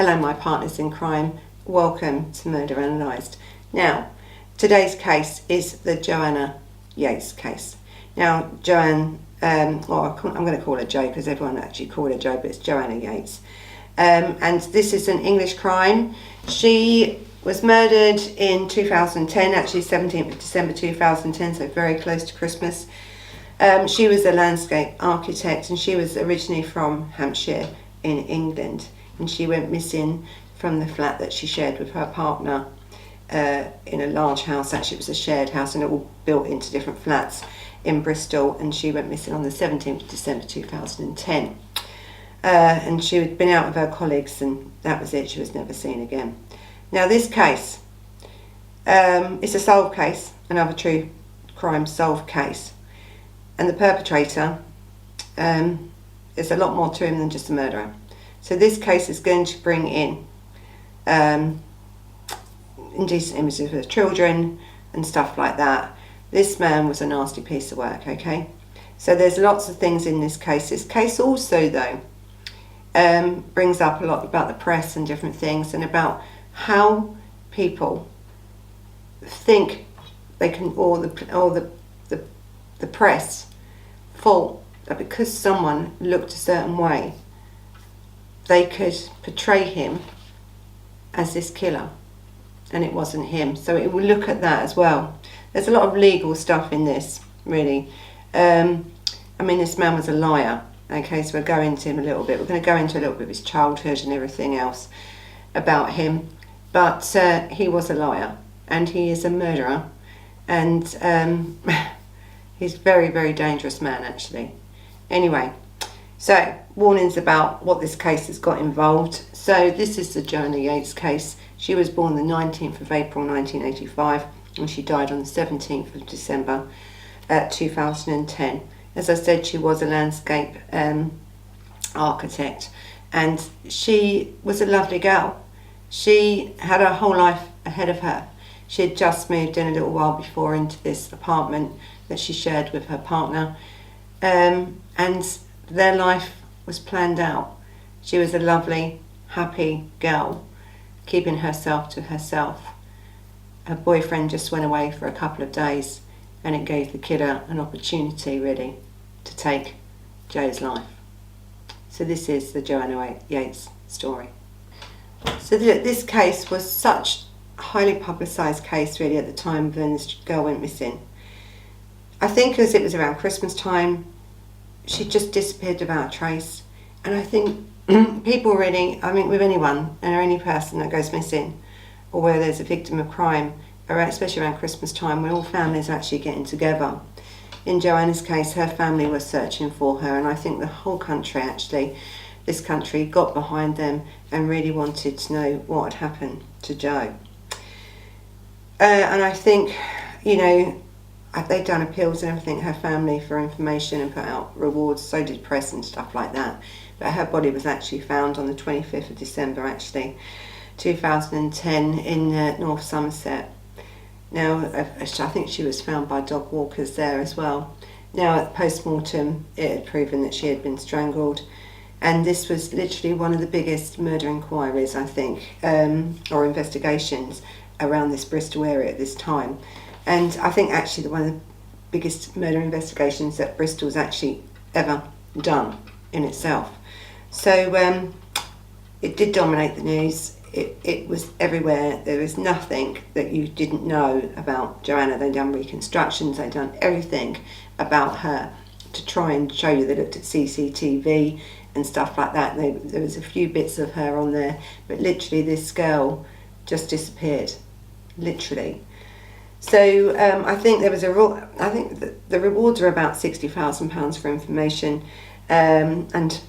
Hello my partners in crime, welcome to Murder Analysed. Now, today's case is the Joanna Yeates case. Now, Joanne, I'm going to call her Jo because everyone actually called her Jo, but it's Joanna Yeates. And this is an English crime. She was murdered in 2010, actually 17th of December 2010, so very close to Christmas. She was a landscape architect and she was originally from Hampshire in England. And she went missing from the flat that she shared with her partner in a large house. Actually, it was a shared house and it all built into different flats in Bristol. And she went missing on the 17th of December 2010. And she had been out with her colleagues and that was it. She was never seen again. Now this case, it's a solved case, another true crime solved case. And the perpetrator, there's a lot more to him than just a murderer. So this case is going to bring in indecent images of children and stuff like that. This man was a nasty piece of work, okay? So there's lots of things in this case. This case also, though, brings up a lot about the press and different things and about how people think they can, or the press thought that because someone looked a certain way, they could portray him as this killer, and it wasn't him. So it will look at that as well. There's a lot of legal stuff in this, really. I mean, this man was a liar. Okay, so we'll go into him a little bit. We're going to go into a little bit of his childhood and everything else about him. But he was a liar, and he is a murderer, and he's a very, very dangerous man, actually. Anyway, so warnings about what this case has got involved. So this is the Joanna Yeates case. She was born the 19th of April 1985 and she died on the 17th of December 2010. As I said, she was a landscape architect and she was a lovely girl. She had her whole life ahead of her. She had just moved in a little while before into this apartment that she shared with her partner, and their life was planned out. She was a lovely, happy girl, keeping herself to herself. Her boyfriend just went away for a couple of days and it gave the killer an opportunity, really, to take Jo's life. So this is the Joanna Yeates story. So this case was such a highly publicised case, really, at the time when this girl went missing. I think as it was around Christmas time, she just disappeared without a trace. And I think people really, I mean, with anyone and any person that goes missing or where there's a victim of crime, especially around Christmas time, when all families are actually getting together. In Joanna's case, her family was searching for her, and I think the whole country, actually, this country got behind them and really wanted to know what had happened to Jo. And I think, you know, they'd done appeals and everything, her family, for information and put out rewards, so did press and stuff like that. But her body was actually found on the 25th of December, actually, 2010 in North Somerset. Now, I think she was found by dog walkers there as well. Now, at the post-mortem, it had proven that she had been strangled. And this was literally one of the biggest murder inquiries, I think, or investigations around this Bristol area at this time. And I think actually one of the biggest murder investigations that Bristol's actually ever done in itself. So it did dominate the news. It was everywhere. There was nothing that you didn't know about Joanna. They'd done reconstructions, they'd done everything about her to try and show you. They looked at CCTV and stuff like that. There was a few bits of her on there, but literally this girl just disappeared, literally. So I think there was I think the rewards are about £60,000 for information, and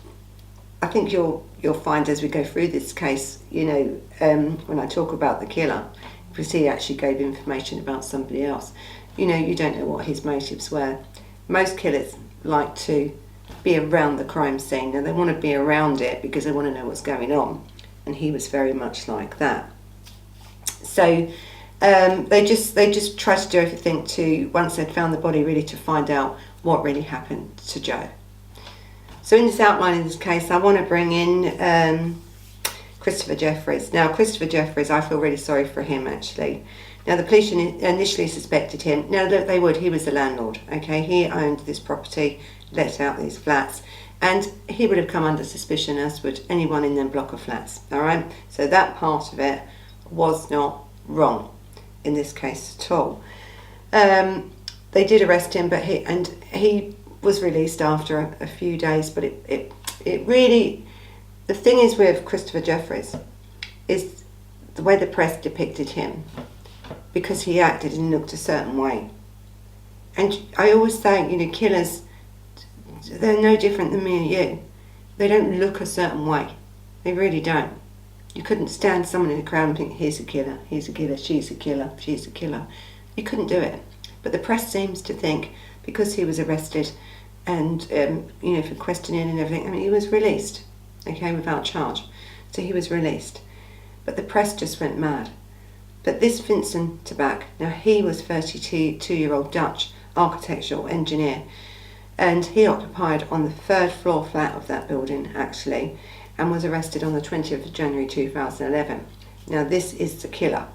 I think you'll find as we go through this case, you know, when I talk about the killer, because he actually gave information about somebody else, you know, you don't know what his motives were. Most killers like to be around the crime scene. Now they want to be around it because they want to know what's going on, and he was very much like that. So they just tried to do everything to, once they'd found the body, really to find out what really happened to Jo. So in this outline in this case, I want to bring in Christopher Jefferies. Now, Christopher Jefferies, I feel really sorry for him, actually. Now, the police initially suspected him. Now, look, they would. He was the landlord, okay? He owned this property, let out these flats, and he would have come under suspicion, as would anyone in them block of flats, all right? So that part of it was not wrong in this case at all. They did arrest him, but he was released after a few days, but it really... The thing is with Christopher Jefferies is the way the press depicted him, because he acted and looked a certain way. And I always say, you know, killers, they're no different than me and you. They don't look a certain way. They really don't. You couldn't stand someone in the crowd and think, he's a killer, she's a killer, she's a killer. You couldn't do it. But the press seems to think, because he was arrested and, you know, for questioning and everything, I mean, he was released. Okay, without charge. So he was released. But the press just went mad. But this Vincent Tabak, now he was 32-year-old Dutch architectural engineer, and he occupied on the 3rd floor flat of that building, actually, and was arrested on the 20th of January 2011. Now this is the killer.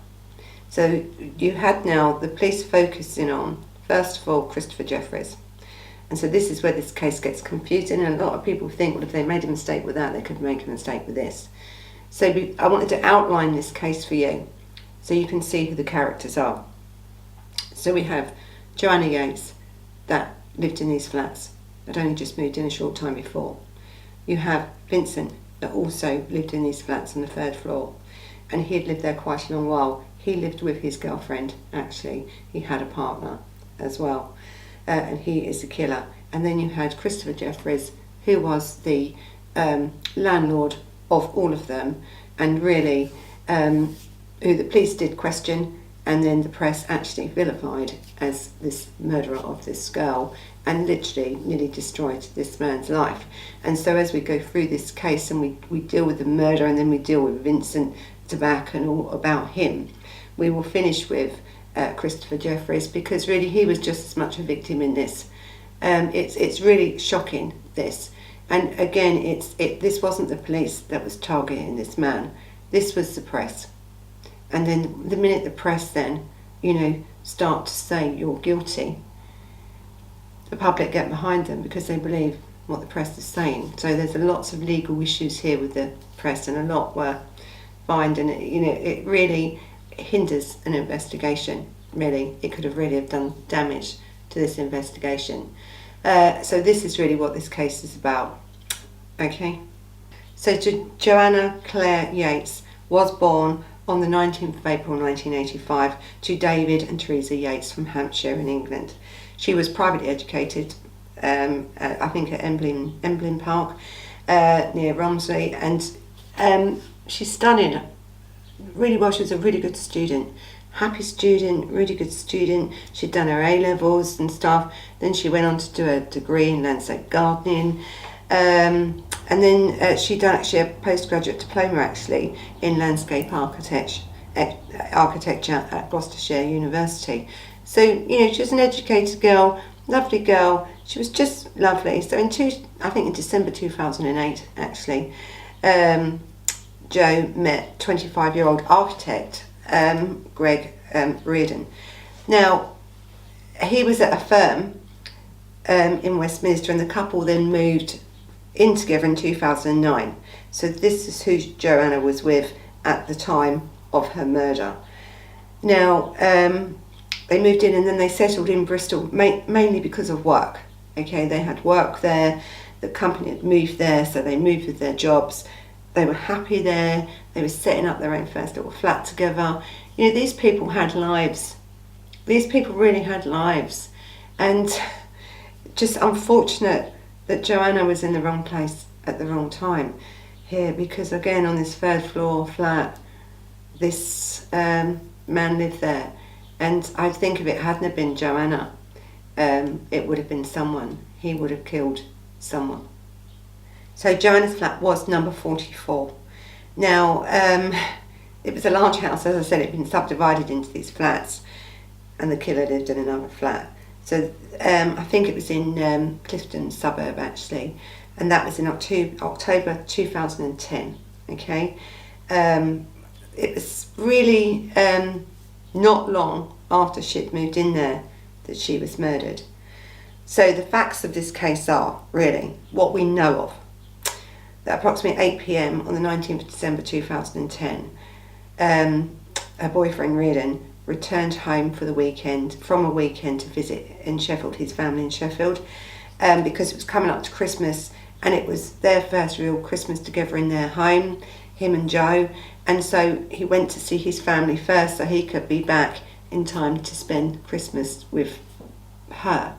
So you had now the police focusing on, first of all, Christopher Jefferies. And so this is where this case gets confusing, and a lot of people think, well, if they made a mistake with that, they could make a mistake with this. So I wanted to outline this case for you so you can see who the characters are. So we have Joanna Yeates, that lived in these flats, but only just moved in a short time before. You have Vincent, that also lived in these flats on the 3rd floor, and he had lived there quite a long while. He lived with his girlfriend, actually. He had a partner as well. And he is the killer. And then you had Christopher Jefferies, who was the landlord of all of them, and really who the police did question, and then the press actually vilified as this murderer of this girl, and literally nearly destroyed this man's life. And so as we go through this case and we deal with the murder, and then we deal with Vincent Tabak and all about him, we will finish with Christopher Jefferies, because really he was just as much a victim in this. It's really shocking, this. And again, this wasn't the police that was targeting this man. This was the press. And then the minute the press then, you know, start to say you're guilty, the public get behind them because they believe what the press is saying. So there's lots of legal issues here with the press, and a lot were fined, and you know, it really hinders an investigation. Really, it could have really have done damage to this investigation. So this is really what this case is about. Okay, so Joanna Claire Yeates was born on the 19th of April 1985 to David and Teresa Yeates from Hampshire in England. She was privately educated, I think at Emblem Park near Romsey, and she studied really well. She was a really good student, happy student, really good student. She'd done her A-levels and stuff. Then she went on to do a degree in landscape gardening. And then she'd done actually a postgraduate diploma actually in landscape architecture at Gloucestershire University. So, you know, she was an educated girl, lovely girl. She was just lovely. So I think in December 2008 actually, Joe met 25-year-old architect Greg Reardon. Now, he was at a firm in Westminster, and the couple then moved in together in 2009. So this is who Joanna was with at the time of her murder. Now, they moved in and then they settled in Bristol, mainly because of work. Okay, they had work there, the company had moved there, so they moved with their jobs. They were happy there, they were setting up their own first little flat together. You know, these people had lives. These people really had lives. And just unfortunate that Joanna was in the wrong place at the wrong time here, because again, on this 3rd floor flat, this man lived there. And I think if it hadn't been Joanna, it would have been someone. He would have killed someone. So Joanna's flat was number 44. Now, it was a large house, as I said. It had been subdivided into these flats, and the killer lived in another flat. So I think it was in Clifton suburb actually, and that was in October 2010. Okay, It was really not long after she'd moved in there that she was murdered. So the facts of this case are, really, what we know of. At approximately 8 p.m. on the 19th of December 2010, her boyfriend Reardon returned home from a weekend to visit in Sheffield, his family in Sheffield, because it was coming up to Christmas and it was their first real Christmas together in their home, him and Joe, and so he went to see his family first so he could be back in time to spend Christmas with her.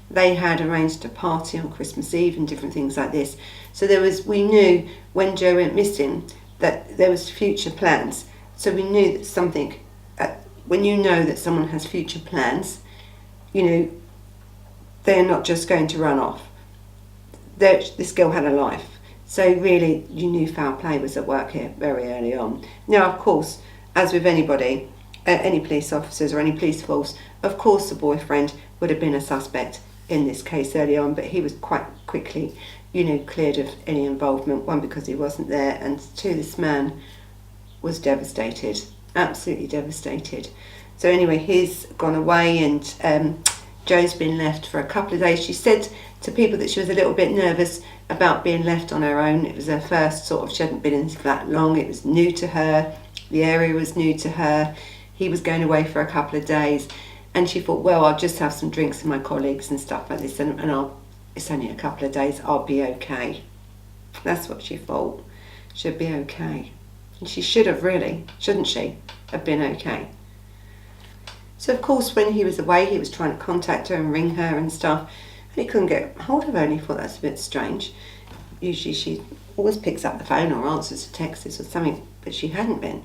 They had arranged a party on Christmas Eve and different things like this. So we knew when Joe went missing that there was future plans. So we knew that something, when you know that someone has future plans, they're not just going to run off. This girl had a life. So really, you knew foul play was at work here very early on. Now, of course, as with anybody, any police officers or any police force, of course the boyfriend would have been a suspect in this case early on, but he was quite quickly, cleared of any involvement. One, because he wasn't there, and two, this man was devastated, absolutely devastated. So anyway, he's gone away, and Joe's been left for a couple of days. She said to people that she was a little bit nervous about being left on her own. It was her first she hadn't been in this flat long, it was new to her, the area was new to her. He was going away for a couple of days, and she thought, well, I'll just have some drinks with my colleagues and stuff like this, and it's only a couple of days, I'll be okay. That's what she thought. She'd be okay. And she should have really, shouldn't she, have been okay. So of course when he was away, he was trying to contact her and ring her and stuff, and he couldn't get hold of her, and he thought that's a bit strange. Usually she always picks up the phone or answers to texts or something, but she hadn't been.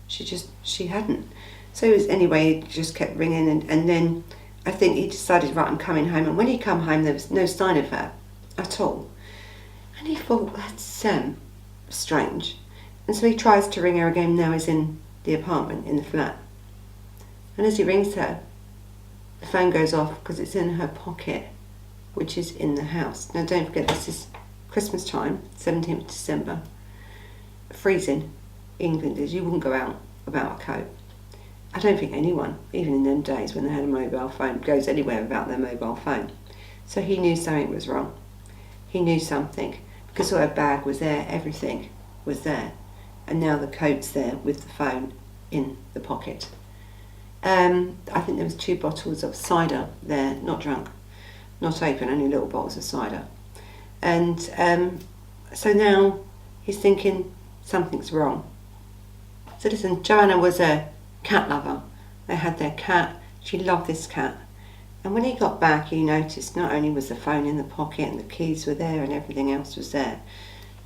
She hadn't. So he just kept ringing, and then I think he decided, right, I'm coming home. And when he come home, there was no sign of her at all. And he thought, that's strange. And so he tries to ring her again. Now he's in the apartment, in the flat. And as he rings her, the phone goes off because it's in her pocket, which is in the house. Now don't forget, this is Christmas time, 17th of December. Freezing. England is, you wouldn't go out without a coat. I don't think anyone, even in them days when they had a mobile phone, goes anywhere without their mobile phone. So he knew something was wrong. He knew something, because her bag was there, everything was there, and now the coat's there with the phone in the pocket. I think there was 2 bottles of cider there, not drunk, not open, only little bottles of cider. And so now he's thinking something's wrong. So listen, Joanna was a cat lover. They had their cat. She loved this cat. And when he got back, he noticed not only was the phone in the pocket and the keys were there and everything else was there,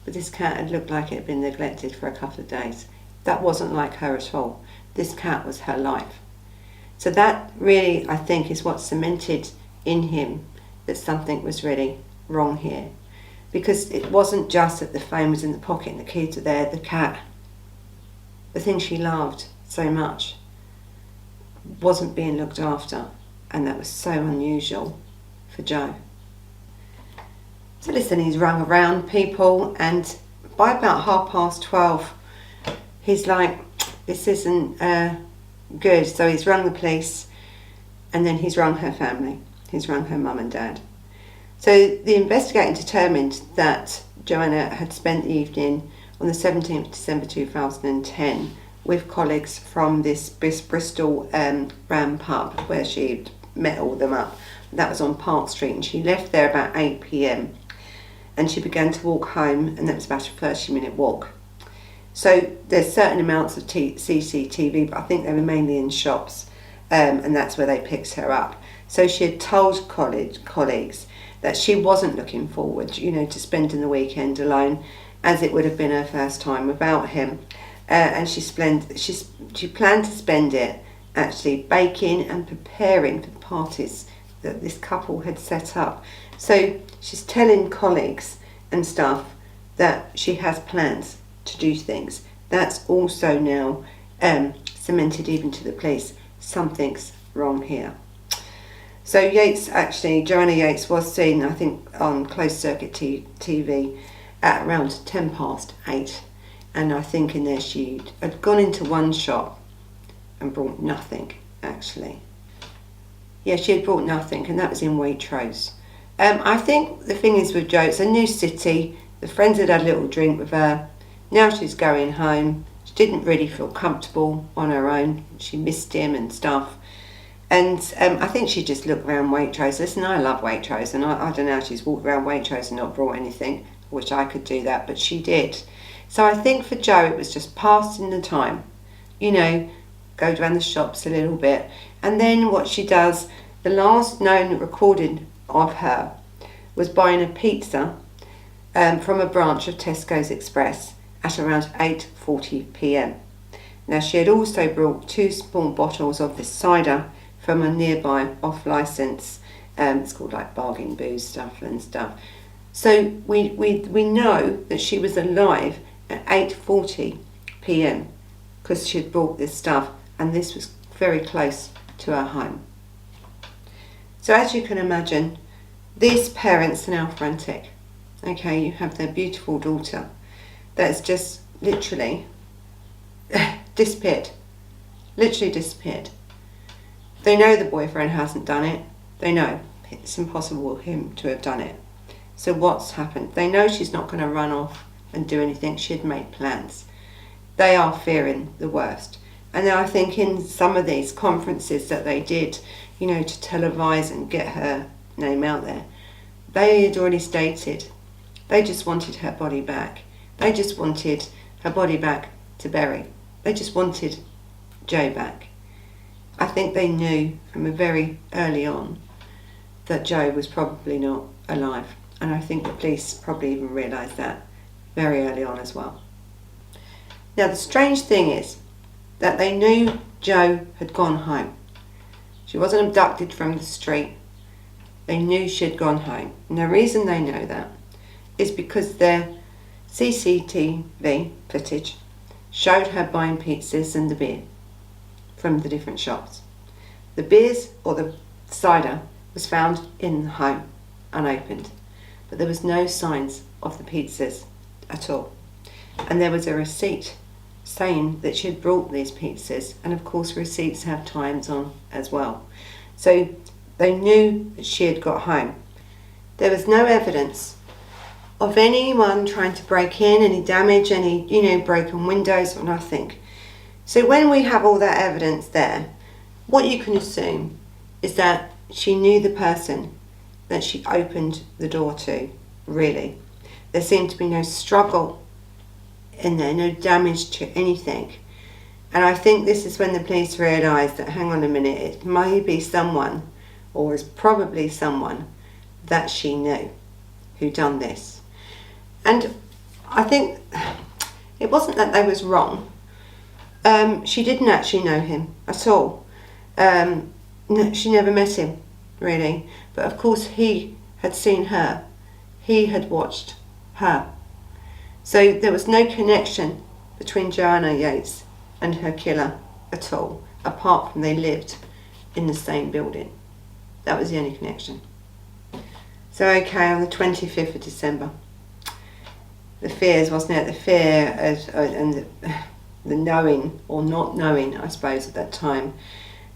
but this cat had looked like it had been neglected for a couple of days. That wasn't like her at all. This cat was her life. So that really, I think, is what cemented in him that something was really wrong here. Because it wasn't just that the phone was in the pocket and the keys were there, the cat, the thing she loved so much, wasn't being looked after, and that was so unusual for Joe. So listen, he's rung around people, and by about 12:30, he's like, this isn't good. So he's rung the police, and then he's rung her family. He's rung her mum and dad. So the investigator determined that Joanna had spent the evening on the 17th of December 2010 with colleagues from this Bristol Ram pub where she'd met all them up. That was on Park Street, and she left there about 8 p.m. and she began to walk home, and that was about a 30-minute walk. So there's certain amounts of CCTV, but I think they were mainly in shops, and that's where they picked her up. So she had told colleagues that she wasn't looking forward, to spending the weekend alone, as it would have been her first time without him. And she planned to spend it actually baking and preparing for parties that this couple had set up. So she's telling colleagues and stuff that she has plans to do things. That's also now cemented even to the police. Something's wrong here. So Joanna Yeates was seen, I think, on closed circuit TV at around 8:10, And I think in there she had gone into one shop and brought nothing, actually. Yeah, she had brought nothing, and that was in Waitrose. I think the thing is with Jo, it's a new city. The friends had a little drink with her. Now she's going home. She didn't really feel comfortable on her own. She missed him and stuff. And I think she just looked around Waitrose. Listen, I love Waitrose, and I don't know how she's walked around Waitrose and not brought anything. I wish I could do that, but she did. So I think for Jo, it was just passing the time. You know, go around the shops a little bit. And then what she does, the last known recording of her was buying a pizza from a branch of Tesco's Express at around 8:40 p.m. Now she had also brought 2 small bottles of this cider from a nearby off-licence, it's called like bargain booze stuff and stuff. So we know that she was alive at 8:40 p.m. because she had brought this stuff, and this was very close to her home. So as you can imagine, these parents are now frantic. Okay, you have their beautiful daughter that's just literally disappeared. Literally disappeared. They know the boyfriend hasn't done it. They know it's impossible for him to have done it. So what's happened? They know she's not going to run off and do anything. She had made plans. They are fearing the worst. And I think in some of these conferences that they did, you know, to televise and get her name out there, they had already stated they just wanted her body back. They just wanted her body back to bury. They just wanted Jo back. I think they knew from a very early on that Jo was probably not alive. And I think the police probably even realised that very early on as well. Now the strange thing is that they knew Jo had gone home. She wasn't abducted from the street. They knew she had gone home. And the reason they know that is because their CCTV footage showed her buying pizzas and the beer from the different shops. The beers or the cider was found in the home, unopened, but there was no signs of the pizzas at all. And there was a receipt saying that she had brought these pizzas, and of course receipts have times on as well. So they knew that she had got home. There was no evidence of anyone trying to break in, any damage, any, you know, broken windows or nothing. So when we have all that evidence there, what you can assume is that she knew the person that she opened the door to, really. There seemed to be no struggle in there, no damage to anything. And I think this is when the police realised that, hang on a minute, it may be someone, or is probably someone, that she knew who done this. And I think it wasn't that they was wrong. She didn't actually know him at all. No, she never met him, really. But of course he had seen her. He had watched her. So there was no connection between Joanna Yeates and her killer at all, apart from they lived in the same building. That was the only connection. So okay, on the 25th of December, the fears, wasn't it? The fear and the knowing or not knowing, I suppose, at that time,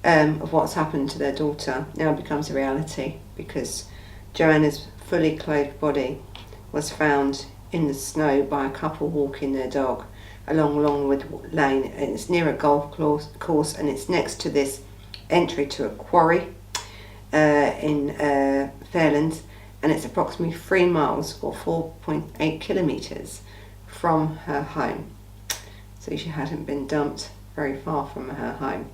of what's happened to their daughter now becomes a reality, because Joanna's fully clothed body was found in the snow by a couple walking their dog along Longwood Lane. And it's near a golf course, and it's next to this entry to a quarry in Fairlands, and it's approximately 3 miles or 4.8 kilometres from her home. So she hadn't been dumped very far from her home.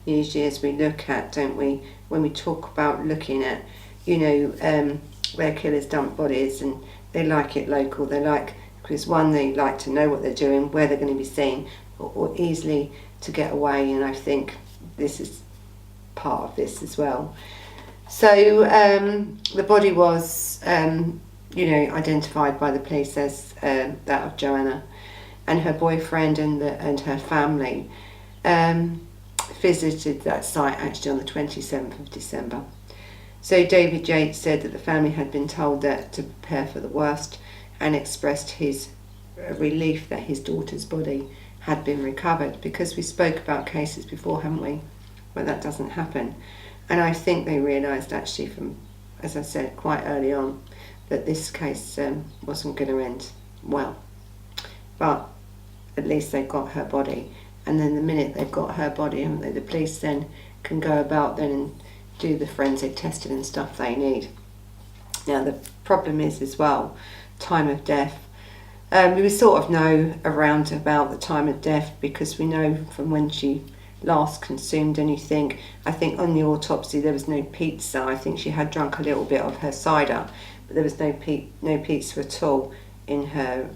Usually, as we look at, don't we, when we talk about looking at, you know, where killers dump bodies, and they like it local. They like, because one, they like to know what they're doing, where they're going to be seen, or easily to get away. And I think this is part of this as well. So the body was, you know, identified by the police as that of Joanna, and her boyfriend and her family visited that site actually on the 27th of December. So David Yeates said that the family had been told that to prepare for the worst, and expressed his a relief that his daughter's body had been recovered, because we spoke about cases before, haven't we, where that doesn't happen. And I think they realised actually from, as I said, quite early on, that this case wasn't going to end well. But at least they got her body, and then the minute they've got her body, the police then can go about then and do the forensic testing and stuff they need. Now the problem is as well, time of death. We sort of know around about the time of death because we know from when she last consumed anything. I think on the autopsy there was no pizza. I think she had drunk a little bit of her cider, but there was no pizza at all in her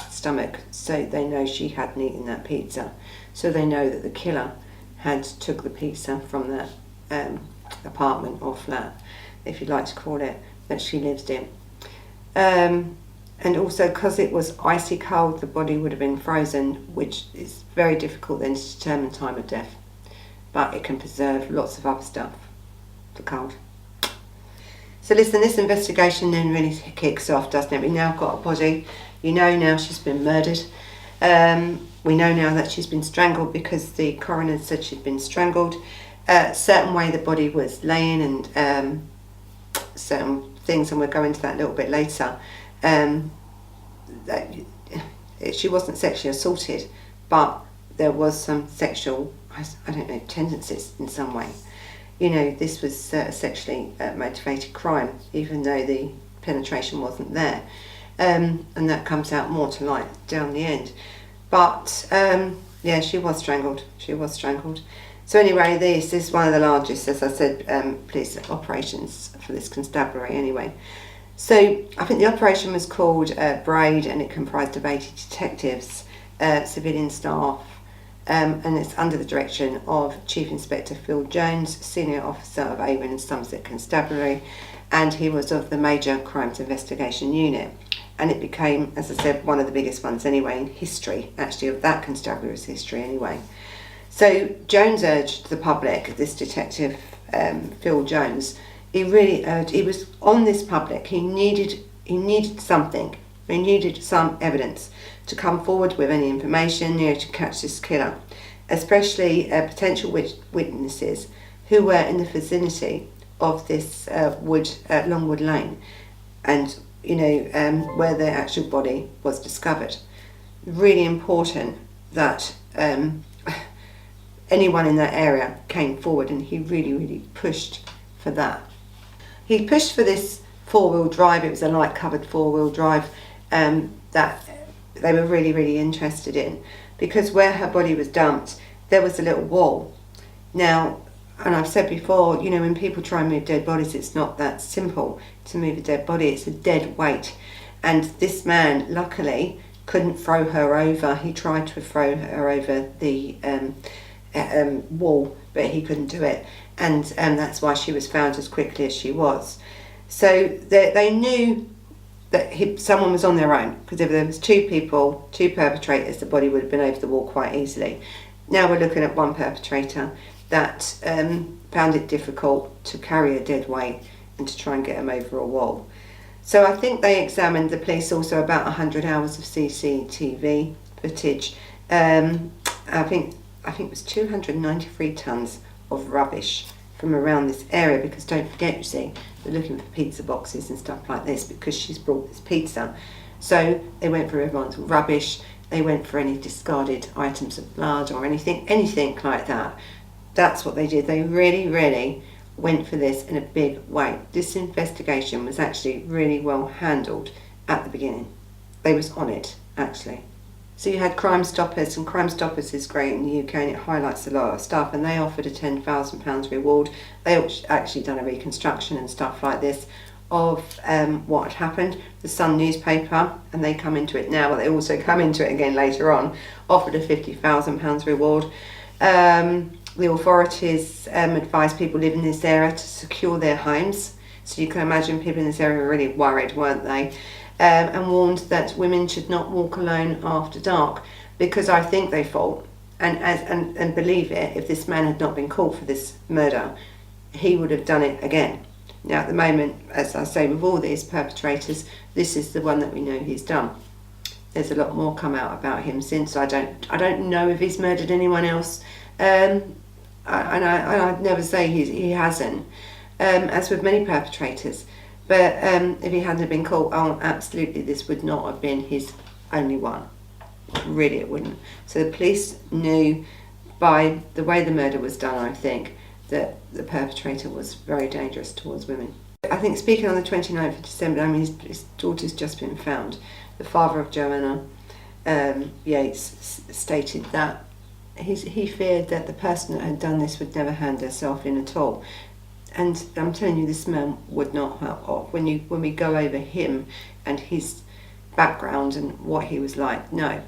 stomach, so they know she hadn't eaten that pizza. So they know that the killer had took the pizza from that apartment or flat, if you'd like to call it, that she lived in. And also because it was icy cold, the body would have been frozen, which is very difficult then to determine time of death, but it can preserve lots of other stuff, the cold. So listen, this investigation then really kicks off, doesn't it? We now got a body. You know now she's been murdered. We know now that she's been strangled because the coroner said she'd been strangled. A certain way the body was laying and certain things, and we'll go into that a little bit later. She wasn't sexually assaulted, but there was some sexual, I don't know, tendencies in some way. You know, this was a sexually motivated crime, even though the penetration wasn't there. And that comes out more to light down the end. But, yeah, she was strangled. She was strangled. So anyway, this is one of the largest, as I said, police operations for this constabulary anyway. So I think the operation was called Braid, and it comprised of 80 detectives, civilian staff, and it's under the direction of Chief Inspector Phil Jones, Senior Officer of Avon and Somerset Constabulary, and he was of the Major Crimes Investigation Unit. And it became, as I said, one of the biggest ones anyway in history, actually of that constabulary's history anyway. So Jones urged the public, this detective Phil Jones, he really urged, he was on this public, he needed something, he needed some evidence to come forward with any information, you know, to catch this killer, especially potential witnesses who were in the vicinity of this Longwood Lane, and you know where the actual body was discovered. Really important that anyone in that area came forward, and he really pushed for that. He pushed for this four-wheel drive. It was a light covered four-wheel drive that they were really interested in, because where her body was dumped there was a little wall. Now, and I've said before, you know, when people try and move dead bodies, it's not that simple to move a dead body. It's a dead weight, and this man luckily couldn't throw her over. He tried to throw her over the wall, but he couldn't do it, and that's why she was found as quickly as she was. So they knew that someone was on their own, because if there was two people, two perpetrators, the body would have been over the wall quite easily. Now we're looking at one perpetrator that found it difficult to carry a dead weight and to try and get him over a wall. So I think they examined, the police, also about 100 hours of CCTV footage. I think it was 293 tonnes of rubbish from around this area, because don't forget, you see, they're looking for pizza boxes and stuff like this because she's brought this pizza. So they went for everyone's rubbish, they went for any discarded items of blood or anything like that. That's what they did. They really went for this in a big way. This investigation was actually really well handled at the beginning. They was on it, actually. So you had Crime Stoppers, and Crime Stoppers is great in the UK and it highlights a lot of stuff, and they offered a £10,000 reward. They actually done a reconstruction and stuff like this of what had happened. The Sun newspaper, and they come into it now, but they also come into it again later on, offered a £50,000 reward. The authorities advised people living in this area to secure their homes. So you can imagine people in this area were really worried, weren't they? And warned that women should not walk alone after dark, because I think they thought, and believe it, if this man had not been caught for this murder, he would have done it again. Now at the moment, as I say, with all these perpetrators, this is the one that we know he's done. There's a lot more come out about him since. I don't know if he's murdered anyone else, and I'd never say he hasn't, as with many perpetrators. But if he hadn't been caught, oh, absolutely, this would not have been his only one. Really, it wouldn't. So the police knew by the way the murder was done, I think, that the perpetrator was very dangerous towards women. I think, speaking on the 29th of December, I mean, his daughter's just been found. The father of Joanna, Yeates, stated that he feared that the person that had done this would never hand herself in at all. And I'm telling you, this man would not help off. When we go over him and his background and what he was like, no,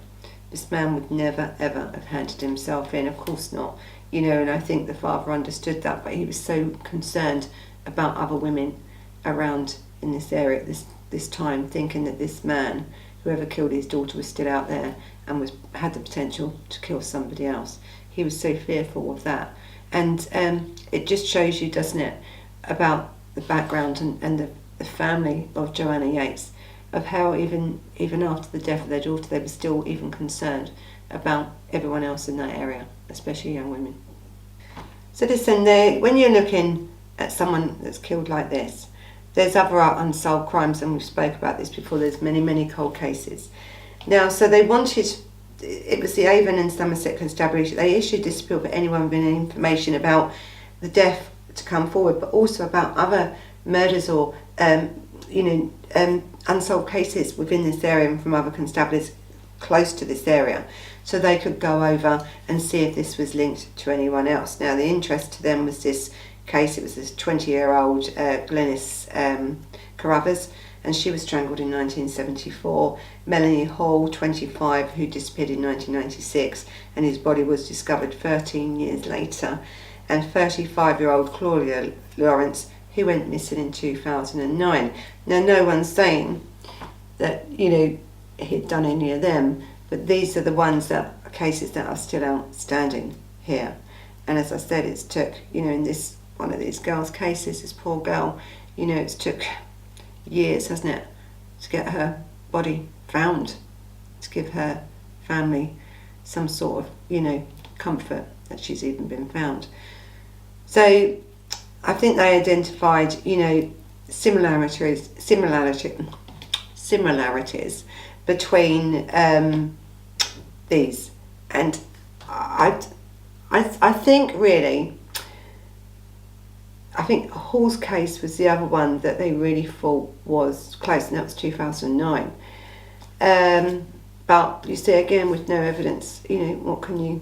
this man would never ever have handed himself in. Of course not. You know, and I think the father understood that, but he was so concerned about other women around in this area at this time, thinking that this man, whoever killed his daughter, was still out there and had the potential to kill somebody else. He was so fearful of that. And it just shows you, doesn't it, about the background and the family of Joanna Yeates, of how even after the death of their daughter, they were still even concerned about everyone else in that area, especially young women. So listen, when you're looking at someone that's killed like this, there's other unsolved crimes, and we've spoke about this before. There's many cold cases. Now, so they wanted, it was the Avon and Somerset Constabulary, they issued this appeal for anyone with any information about the death to come forward, but also about other murders or unsolved cases within this area and from other constabularies close to this area, so they could go over and see if this was linked to anyone else. Now, the interest to them was this case. It was this 20-year-old Glenys Carruthers, and she was strangled in 1974. Melanie Hall, 25, who disappeared in 1996, and his body was discovered 13 years later. And 35-year-old Claudia Lawrence, who went missing in 2009. Now, no one's saying that, you know, he'd done any of them, but these are the ones that are cases that are still outstanding here. And as I said, it's took, you know, in this one of these girls' cases, this poor girl, you know, it's took years, hasn't it, to get her body found, to give her family some sort of, you know, comfort that she's even been found. So I think they identified, you know, similarities between these, and I think really, I think Hall's case was the other one that they really thought was close, and that was 2009. But you see, again, with no evidence, you know, what can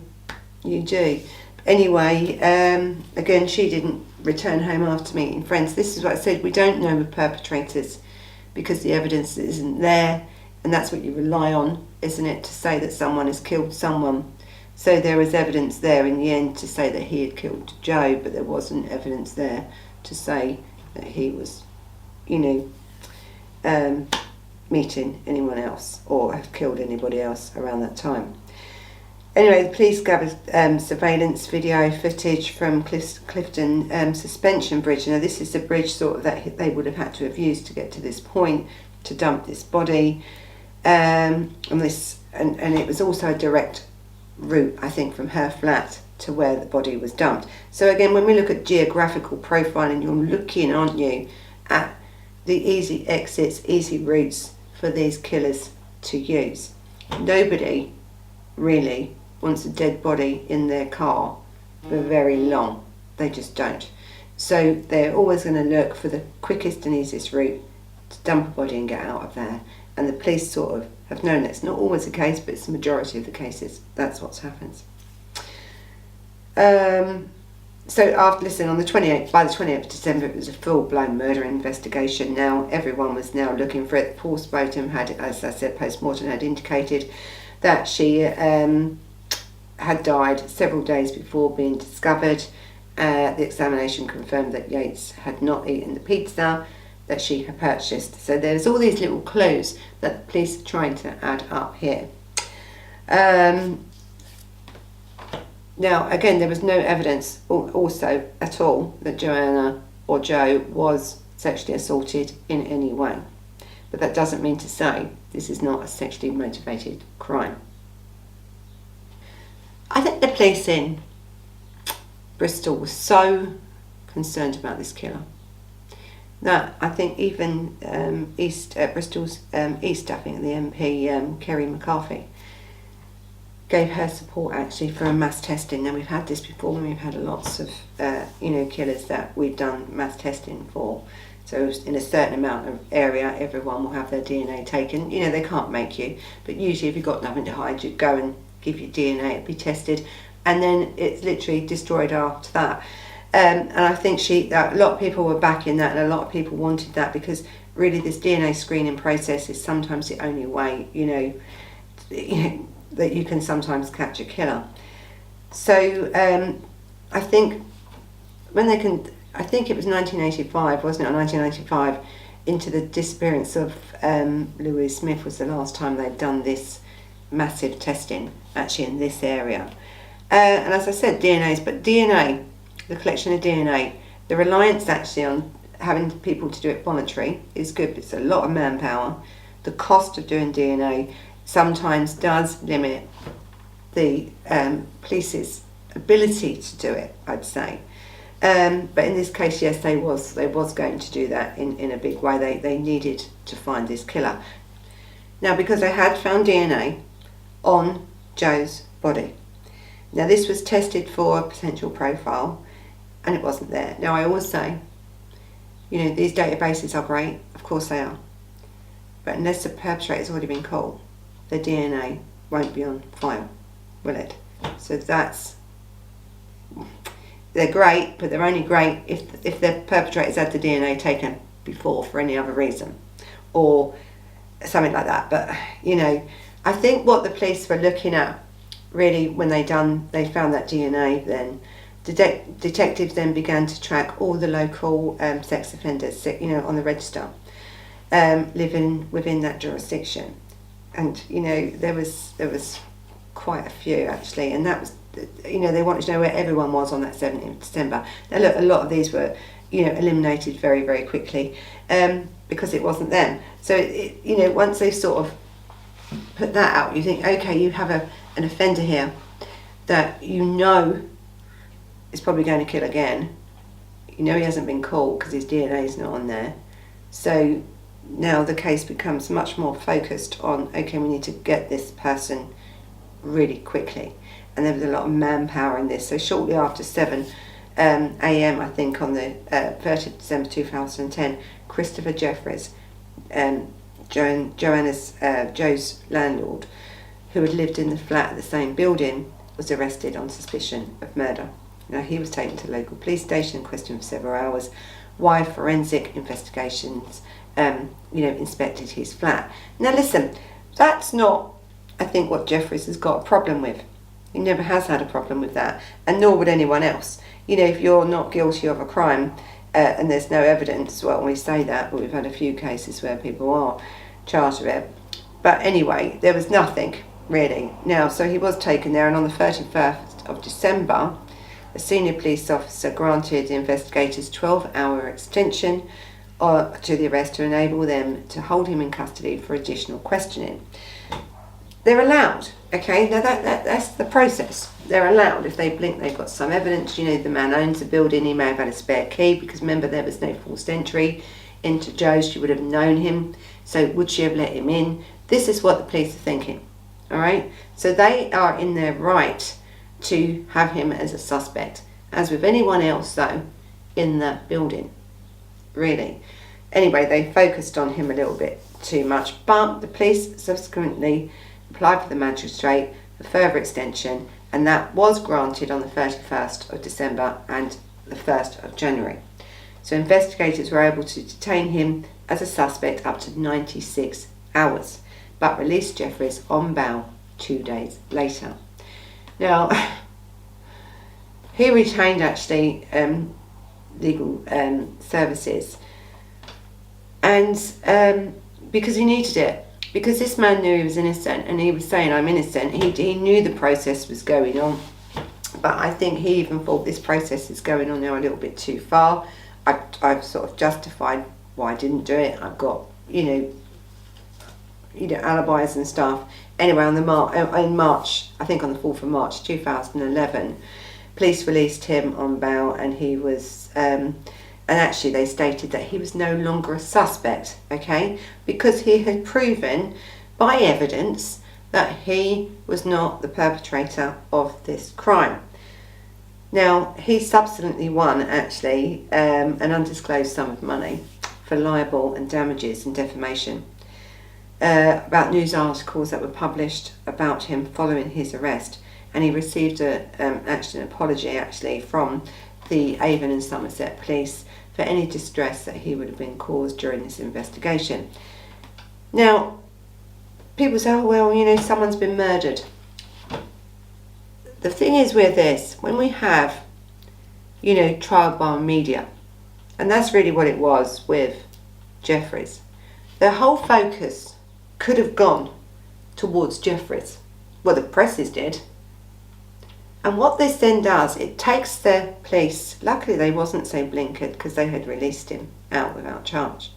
you do? Anyway, again, she didn't return home after meeting friends. This is what I said, we don't know the perpetrators because the evidence isn't there, and that's what you rely on, isn't it, to say that someone has killed someone. So there was evidence there in the end to say that he had killed Joe, but there wasn't evidence there to say that he was, you know, meeting anyone else or have killed anybody else around that time. Anyway, the police gathered surveillance video footage from Clifton Suspension Bridge. Now, this is the bridge sort of that they would have had to have used to get to this point to dump this body, and it was also a direct route, I think, from her flat to where the body was dumped. So again, when we look at geographical profiling, you're looking, aren't you, at the easy exits, easy routes for these killers to use. Nobody really wants a dead body in their car for very long. They just don't. So they're always going to look for the quickest and easiest route to dump a body and get out of there. And the police sort of have known that's not always the case, but it's the majority of the cases. That's what happens. So after, listen, on the 28th, by the 28th of December, it was a full-blown murder investigation. Now everyone was now looking for it. Postmortem had, as I said, postmortem had indicated that she had died several days before being discovered. The examination confirmed that Yeates had not eaten the pizza that she had purchased. So there's all these little clues that the police are trying to add up here. Now, again, there was no evidence also at all that Joanna or Joe was sexually assaulted in any way. but that doesn't mean to say this is not a sexually motivated crime. I think the police in Bristol were so concerned about this killer that I think even Bristol's East, I think the MP, Kerry McCarthy, gave her support actually for a mass testing. Now, we've had this before when we've had lots of killers that we've done mass testing for. So in a certain amount of area, everyone will have their DNA taken. They can't make you, but usually if you've got nothing to hide, you go and give your DNA, it'll be tested, and then it's literally destroyed after that. And I think a lot of people were backing that, and a lot of people wanted that, because really this DNA screening process is sometimes the only way, that you can sometimes catch a killer. So I think I think it was 1985, wasn't it, or 1995, into the disappearance of Louise Smith was the last time they'd done this massive testing, actually, in this area. And as I said, DNA, the collection of DNA, the reliance actually on having people to do it voluntary is good. It's a lot of manpower. The cost of doing DNA sometimes does limit the police's ability to do it, I'd say. But in this case, yes, they was going to do that in a big way. They needed to find this killer. Now, because they had found DNA on Joe's body. Now, this was tested for a potential profile, and it wasn't there. Now, I always say, these databases are great. Of course they are. But unless the perpetrator's already been caught, the DNA won't be on file, will it? So they're great, but they're only great if the perpetrator's had the DNA taken before for any other reason, or something like that. But I think what the police were looking at, really, when they found that DNA, then detectives then began to track all the local sex offenders, on the register, living within that jurisdiction, and there was quite a few actually, and that was, they wanted to know where everyone was on that 17th of December. Now look, a lot of these were eliminated very, very quickly because it wasn't them. So once they sort of put that out, you think, okay, you have an offender here that is probably going to kill again. He hasn't been caught because his DNA is not on there. So now the case becomes much more focused on, okay, we need to get this person really quickly. And there was a lot of manpower in this. So shortly after 7 a.m, I think, on the 30th of December 2010, Christopher Jefferies, Joanna's Joe's landlord, who had lived in the flat at the same building, was arrested on suspicion of murder. Now, he was taken to the local police station and questioned for several hours, while forensic investigations inspected his flat. Now listen, that's not, I think, what Jefferies has got a problem with. He never has had a problem with that, and nor would anyone else. If you're not guilty of a crime and there's no evidence, well, we say that, but we've had a few cases where people are charged with it. But anyway, there was nothing really. Now, so he was taken there, and on the 31st of December, a senior police officer granted the investigators 12-hour extension to the arrest to enable them to hold him in custody for additional questioning. They're allowed, okay? Now that's the process. They're allowed. If they blink, they've got some evidence. The man owns the building. He may have had a spare key, because remember, there was no forced entry into Joe's. She would have known him. So would she have let him in? This is what the police are thinking, all right? So they are in their right to have him as a suspect, as with anyone else, though, in the building, really. Anyway, they focused on him a little bit too much, but the police subsequently applied for the magistrate for further extension, and that was granted on the 31st of December and the 1st of January. So investigators were able to detain him as a suspect up to 96 hours, but released Jefferies on bail 2 days later. Now, he retained actually legal services, and because he needed it, because this man knew he was innocent, and he was saying, I'm innocent. He knew the process was going on, but I think he even thought this process is going on now a little bit too far. I've sort of justified why I didn't do it. I've got alibis and stuff. Anyway, in March, I think on the 4th of March 2011, police released him on bail, and he was, and actually they stated that he was no longer a suspect, okay, because he had proven by evidence that he was not the perpetrator of this crime. Now, he subsequently won, actually, an undisclosed sum of money for libel and damages and defamation about news articles that were published about him following his arrest, and he received actually an apology, actually, from the Avon and Somerset police for any distress that he would have been caused during this investigation. Now, people say, oh, well, someone's been murdered. The thing is with this, when we have, trial by media, and that's really what it was with Jefferies, the whole focus could have gone towards Jefferies. Well, the presses did. And what this then does, it takes the police, luckily they wasn't so blinkered because they had released him out without charge,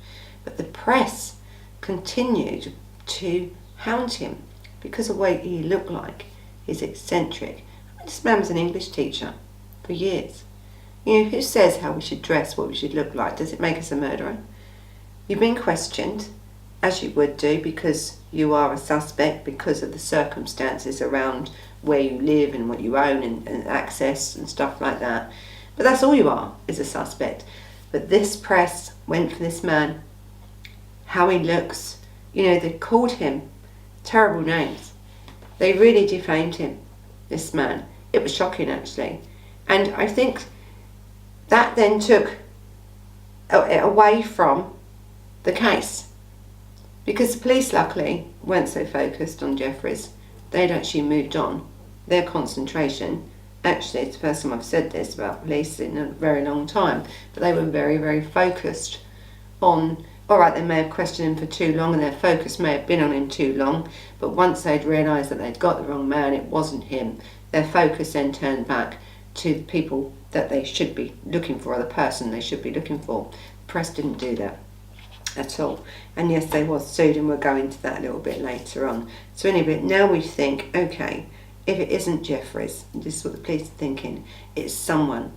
but the press continued to hound him because of the way he looked like. He's eccentric. This man was an English teacher for years. Who says how we should dress, what we should look like? Does it make us a murderer? You've been questioned, as you would do, because you are a suspect, because of the circumstances around where you live and what you own and access and stuff like that. But that's all you are, is a suspect. But this press went for this man, how he looks. They called him terrible names. They really defamed him, this man. It was shocking, actually. And I think that then took it away from the case, because the police, luckily, weren't so focused on Jefferies. They'd actually moved on. Their concentration, actually, it's the first time I've said this about police in a very long time, but they were very, very focused on, all right, they may have questioned him for too long and their focus may have been on him too long, but once they'd realised that they'd got the wrong man, it wasn't him, their focus then turned back to the people that they should be looking for, or the person they should be looking for. The press didn't do that at all. And yes, they was sued, and we'll go into that a little bit later on. So anyway, now we think, okay, if it isn't Jefferies, this is what the police are thinking, it's someone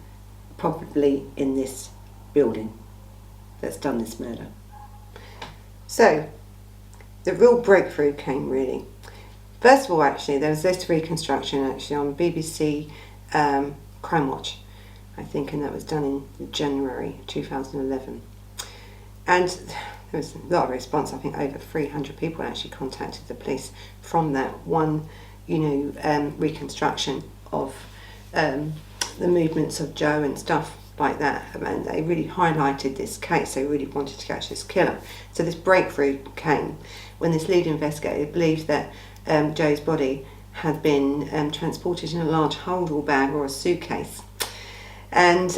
probably in this building that's done this murder. So the real breakthrough came, really. First of all, actually, there was this reconstruction actually on BBC Crime Watch, I think, and that was done in January 2011. And there was a lot of response. I think over 300 people actually contacted the police from that one, reconstruction of the movements of Joe and stuff like that. And they really highlighted this case. They really wanted to catch this killer. So this breakthrough came when this lead investigator believed that Joe's body had been transported in a large holdall bag or a suitcase. And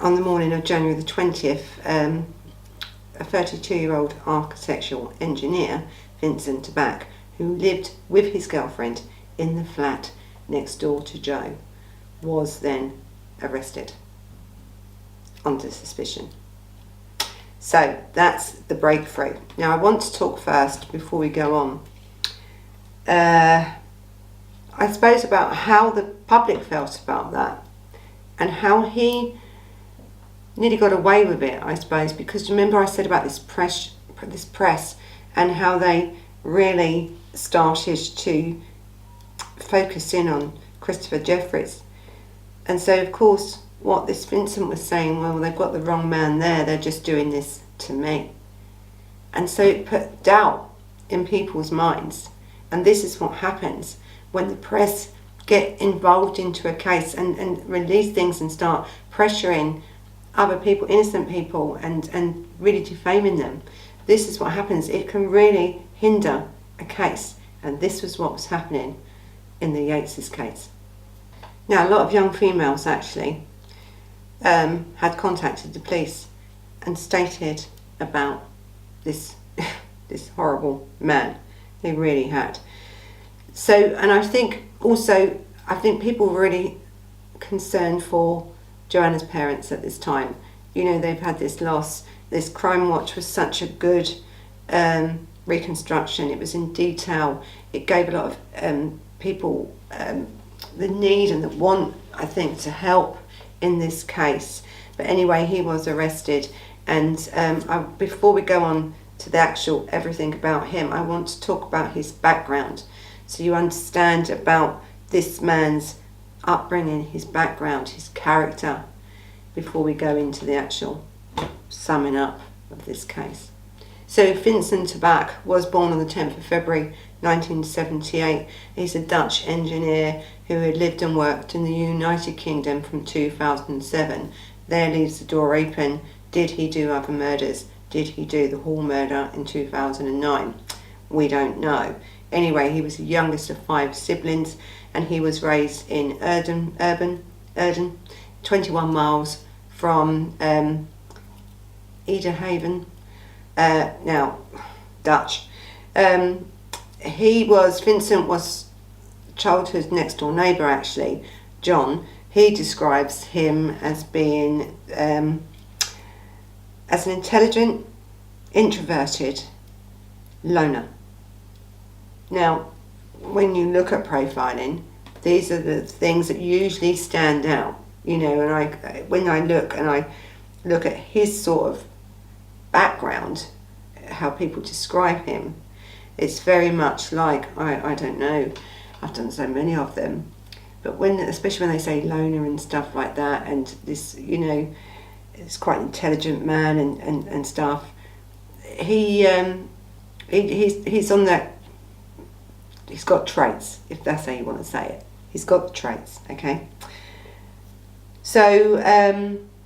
on the morning of January the 20th, a 32-year-old architectural engineer, Vincent Tabak, who lived with his girlfriend in the flat next door to Joe, was then arrested under suspicion. So that's the breakthrough. Now I want to talk first, before we go on, I suppose about how the public felt about that and how he nearly got away with it, I suppose, because remember I said about this press and how they really started to focus in on Christopher Jefferies. And so, of course, what this Vincent was saying, well, they've got the wrong man there, they're just doing this to me. And so it put doubt in people's minds. And this is what happens when the press get involved into a case and release things and start pressuring other people, innocent people, and really defaming them. This is what happens. It can really hinder a case. And this was what was happening in the Yeates' case. Now, a lot of young females actually had contacted the police and stated about this this horrible man. They really had. So, and I think also, people were really concerned for Joanna's parents at this time. They've had this loss. This Crime Watch was such a good reconstruction. It was in detail. It gave a lot of people the need and the want, I think, to help in this case. But anyway, he was arrested, and before we go on to the actual everything about him, I want to talk about his background, so you understand about this man's upbringing, his background, his character, before we go into the actual summing up of this case. So Vincent Tabak was born on the 10th of February 1978. He's a Dutch engineer who had lived and worked in the United Kingdom from 2007. There leaves the door open. Did he do other murders? Did he do the Hall murder in 2009? We don't know. Anyway, he was the youngest of 5 siblings, and he was raised in Urden, 21 miles from Edehaven. Now, Dutch. Vincent was childhood's next door neighbour, actually, John. He describes him as being as an intelligent, introverted loner. Now, when you look at profiling, these are the things that usually stand out, and when I look at his sort of background, how people describe him, it's very much like, I don't know, I've done so many of them, but especially when they say loner and stuff like that, and this, it's quite an intelligent man and stuff, he's on that, he's got traits, if that's how you want to say it. He's got the traits, okay? So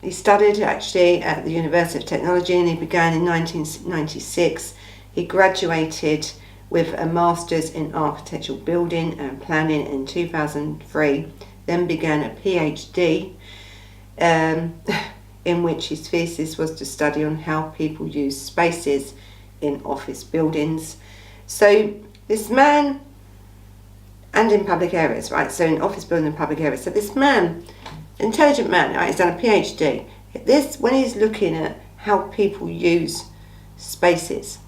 he studied actually at the University of Technology, and he began in 1996. He graduated with a Master's in Architectural Building and Planning in 2003, then began a PhD in which his thesis was to study on how people use spaces in office buildings. So this man, and in public areas, right? So in office building and public areas. So this man, intelligent man, right, he's done a PhD. When he's looking at how people use spaces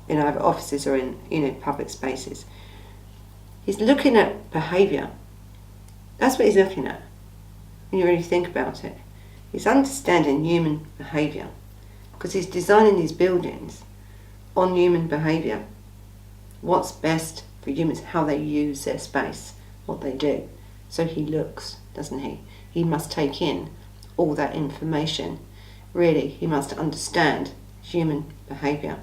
in either offices or in public spaces, he's looking at behaviour. That's what he's looking at when you really think about it. He's understanding human behaviour, because he's designing these buildings on human behaviour. What's best for humans, how they use their space, what they do. So he looks, doesn't he? He must take in all that information. Really, he must understand human behaviour.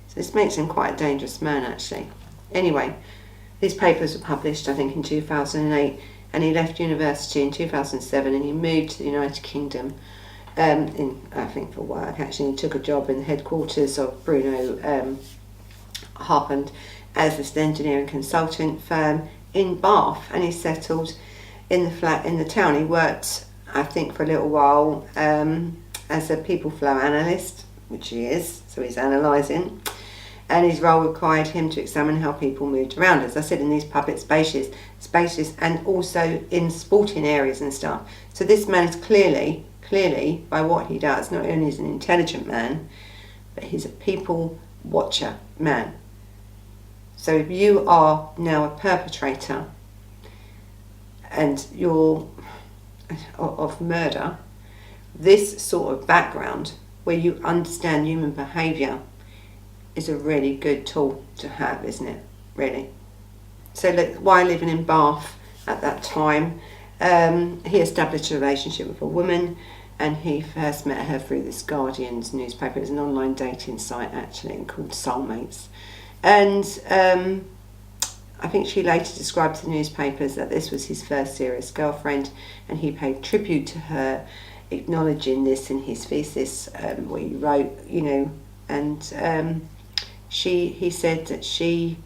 So this makes him quite a dangerous man, actually. Anyway, these papers were published, I think, in 2008, and he left university in 2007, and he moved to the United Kingdom, I think for work, actually. He took a job in the headquarters of Bruno Harpend as an engineering consultant firm in Bath, and he settled in the flat in the town. He worked, I think, for a little while as a people flow analyst, which he is, so he's analysing, and his role required him to examine how people moved around, as I said, in these public spaces, and also in sporting areas and stuff. So this man is clearly, by what he does, not only is an intelligent man, but he's a people watcher man. So if you are now a perpetrator and you're of murder, this sort of background where you understand human behaviour is a really good tool to have, isn't it? Really. So look, while living in Bath at that time, he established a relationship with a woman, and he first met her through this Guardian's newspaper. It's an online dating site, actually, called Soulmates. And I think she later described to the newspapers that this was his first serious girlfriend, and he paid tribute to her, acknowledging this in his thesis, where he wrote, and he said that he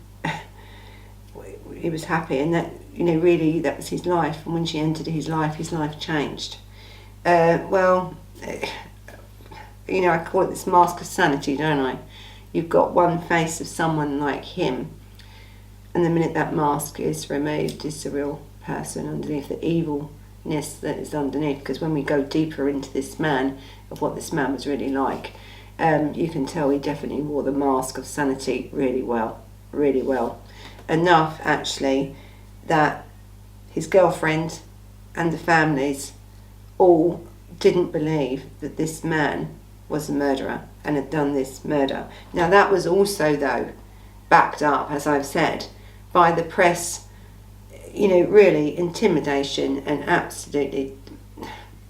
was happy, and that, really that was his life, and when she entered his life changed. I call it this mask of sanity, don't I? You've got one face of someone like him, and the minute that mask is removed, is the real person underneath, the evilness that is underneath. Because when we go deeper into this man, of what this man was really like, You can tell he definitely wore the mask of sanity really well, really well. Enough, actually, that his girlfriend and the families all didn't believe that this man was a murderer and had done this murder. Now, that was also, though, backed up, as I've said, by the press, really intimidation and absolutely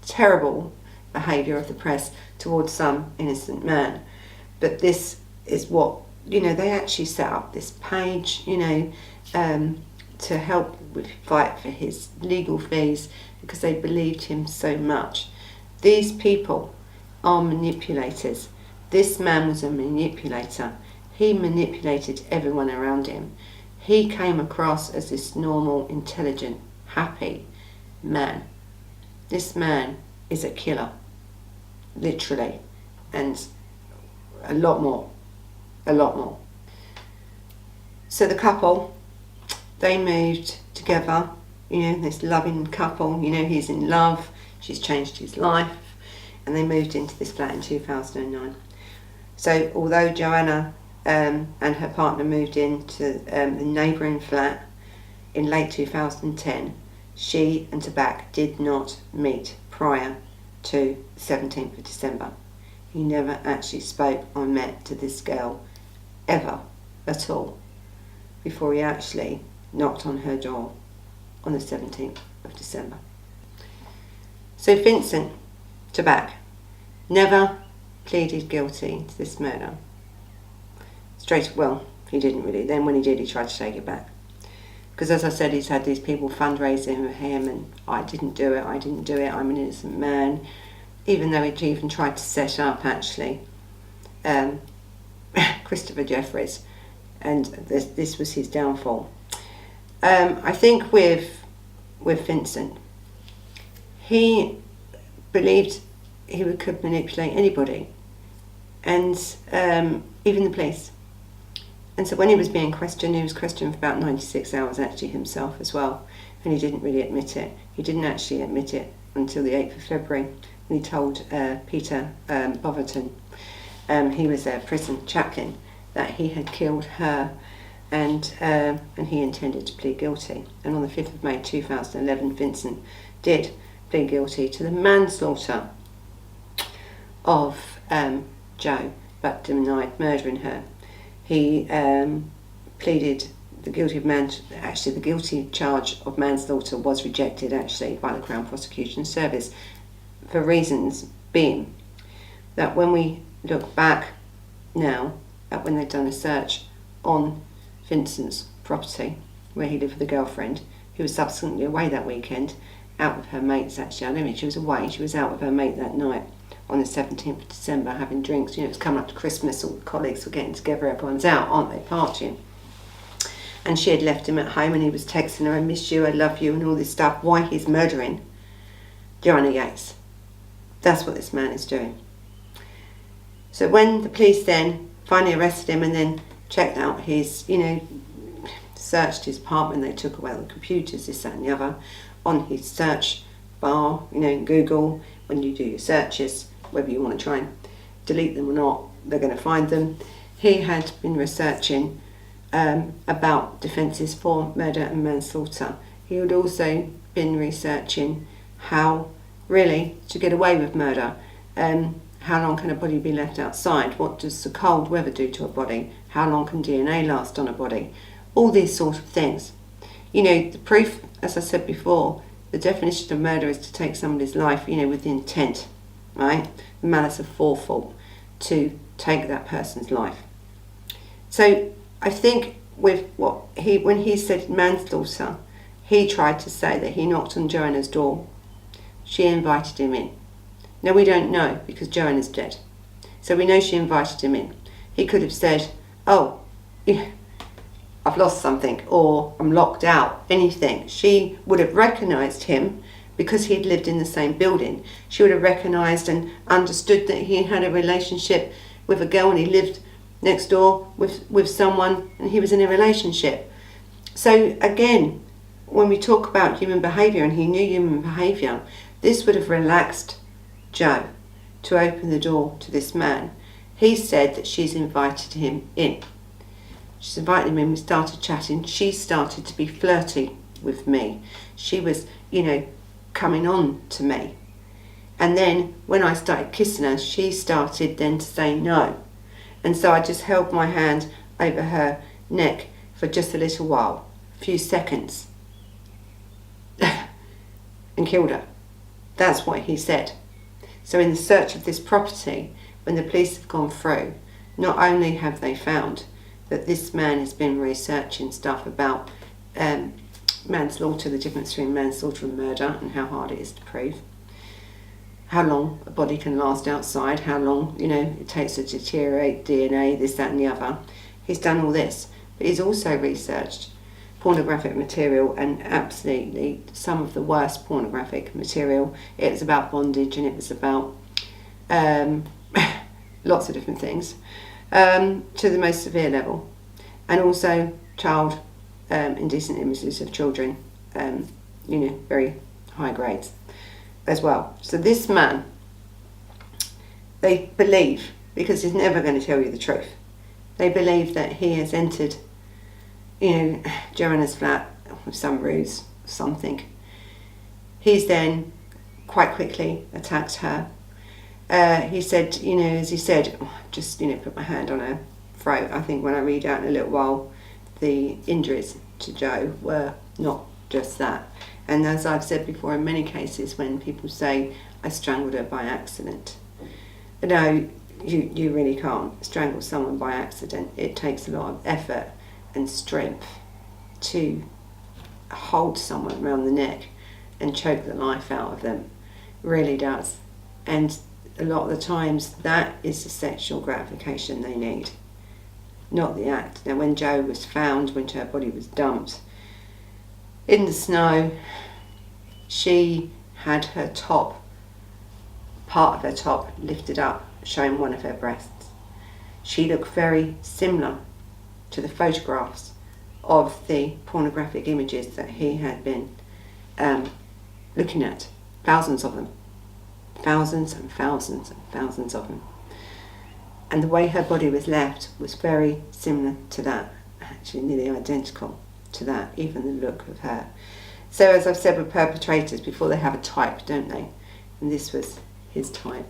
terrible behaviour of the press towards some innocent man. But this is what, they actually set up this page, to help fight for his legal fees because they believed him so much. These people are manipulators. This man was a manipulator. He manipulated everyone around him. He came across as this normal, intelligent, happy man. This man is a killer, literally, and a lot more. So the couple, they moved together, this loving couple, he's in love, she's changed his life, and they moved into this flat in 2009. So although Joanna and her partner moved into the neighbouring flat in late 2010, she and Tabak did not meet prior to the 17th of December. He never actually spoke or met to this girl ever at all before he actually knocked on her door on the 17th of December. So Vincent Tabak never pleaded guilty to this murder. He didn't really. Then when he did, he tried to take it back. Because as I said, he's had these people fundraising with him and I didn't do it, I'm an innocent man. Even though he'd even tried to set up, actually, Christopher Jefferies. And this was his downfall. I think with Vincent, he believed he could manipulate anybody. And even the police. And so when he was being questioned, he was questioned for about 96 hours actually himself as well. And he didn't really admit it. He didn't actually admit it until the 8th of February when he told Peter Boverton, he was a prison chaplain, that he had killed her and he intended to plead guilty. And on the 5th of May 2011, Vincent did plead guilty to the manslaughter of Jo, but denied murdering her. He pleaded the guilty charge of manslaughter was rejected actually by the Crown Prosecution Service for reasons being that when we look back now at when they'd done a search on Vincent's property where he lived with a girlfriend who was subsequently away that weekend, out with her mates actually. I don't think she was away, she was out with her mate that night on the 17th of December having drinks. It's coming up to Christmas, all the colleagues were getting together, everyone's out, aren't they, partying. And she had left him at home and he was texting her, I miss you, I love you, and all this stuff. Why he's murdering Joanna Yeates. That's what this man is doing. So when the police then finally arrested him and then checked out his, searched his apartment, they took away all the computers, this, that and the other, on his search bar, in Google, when you do your searches, whether you want to try and delete them or not, they're going to find them. He had been researching about defences for murder and manslaughter. He had also been researching how really to get away with murder. How long can a body be left outside? What does the cold weather do to a body? How long can DNA last on a body? All these sort of things. The proof, as I said before, the definition of murder is to take somebody's life, with the intent, right? The malice of forethought to take that person's life. So I think with when he said manslaughter, he tried to say that he knocked on Joanna's door. She invited him in. Now we don't know because Joanna's dead. So we know she invited him in. He could have said, oh, I've lost something, or I'm locked out, anything. She would have recognised him because he'd lived in the same building. She would have recognised and understood that he had a relationship with a girl and he lived next door with someone and he was in a relationship. So again, when we talk about human behaviour and he knew human behaviour, this would have relaxed Jo to open the door to this man. He said that she's invited him in. She's invited him in, we started chatting. She started to be flirty with me. She was, coming on to me. And then when I started kissing her, she started then to say no. And so I just held my hand over her neck for just a little while, a few seconds, and killed her. That's what he said. So in the search of this property, when the police have gone through, not only have they found that this man has been researching stuff about manslaughter, the difference between manslaughter and murder, and how hard it is to prove, how long a body can last outside, how long it takes to deteriorate, DNA, this, that and the other. He's done all this, but he's also researched pornographic material, and absolutely some of the worst pornographic material. It was about bondage, and it was about lots of different things, to the most severe level, and also child indecent images of children, very high grades as well. So this man, they believe, because he's never going to tell you the truth, they believe that he has entered Joanna's flat with some ruse, something. He's then quite quickly attacked her. He said, as he said, just put my hand on her throat. I think when I read out in a little while, the injuries to Jo were not just that. And as I've said before, in many cases when people say I strangled her by accident, no, you really can't strangle someone by accident. It takes a lot of effort and strength to hold someone around the neck and choke the life out of them. It really does. And a lot of the times that is the sexual gratification they need, not the act. Now when Jo was found, when her body was dumped in the snow, she had her top, part of her top lifted up, showing one of her breasts. She looked very similar to the photographs of the pornographic images that he had been looking at. Thousands of them. Thousands and thousands and thousands of them. And the way her body was left was very similar to that, actually nearly identical to that, even the look of her. So as I've said with perpetrators before, they have a type, don't they? And this was his type.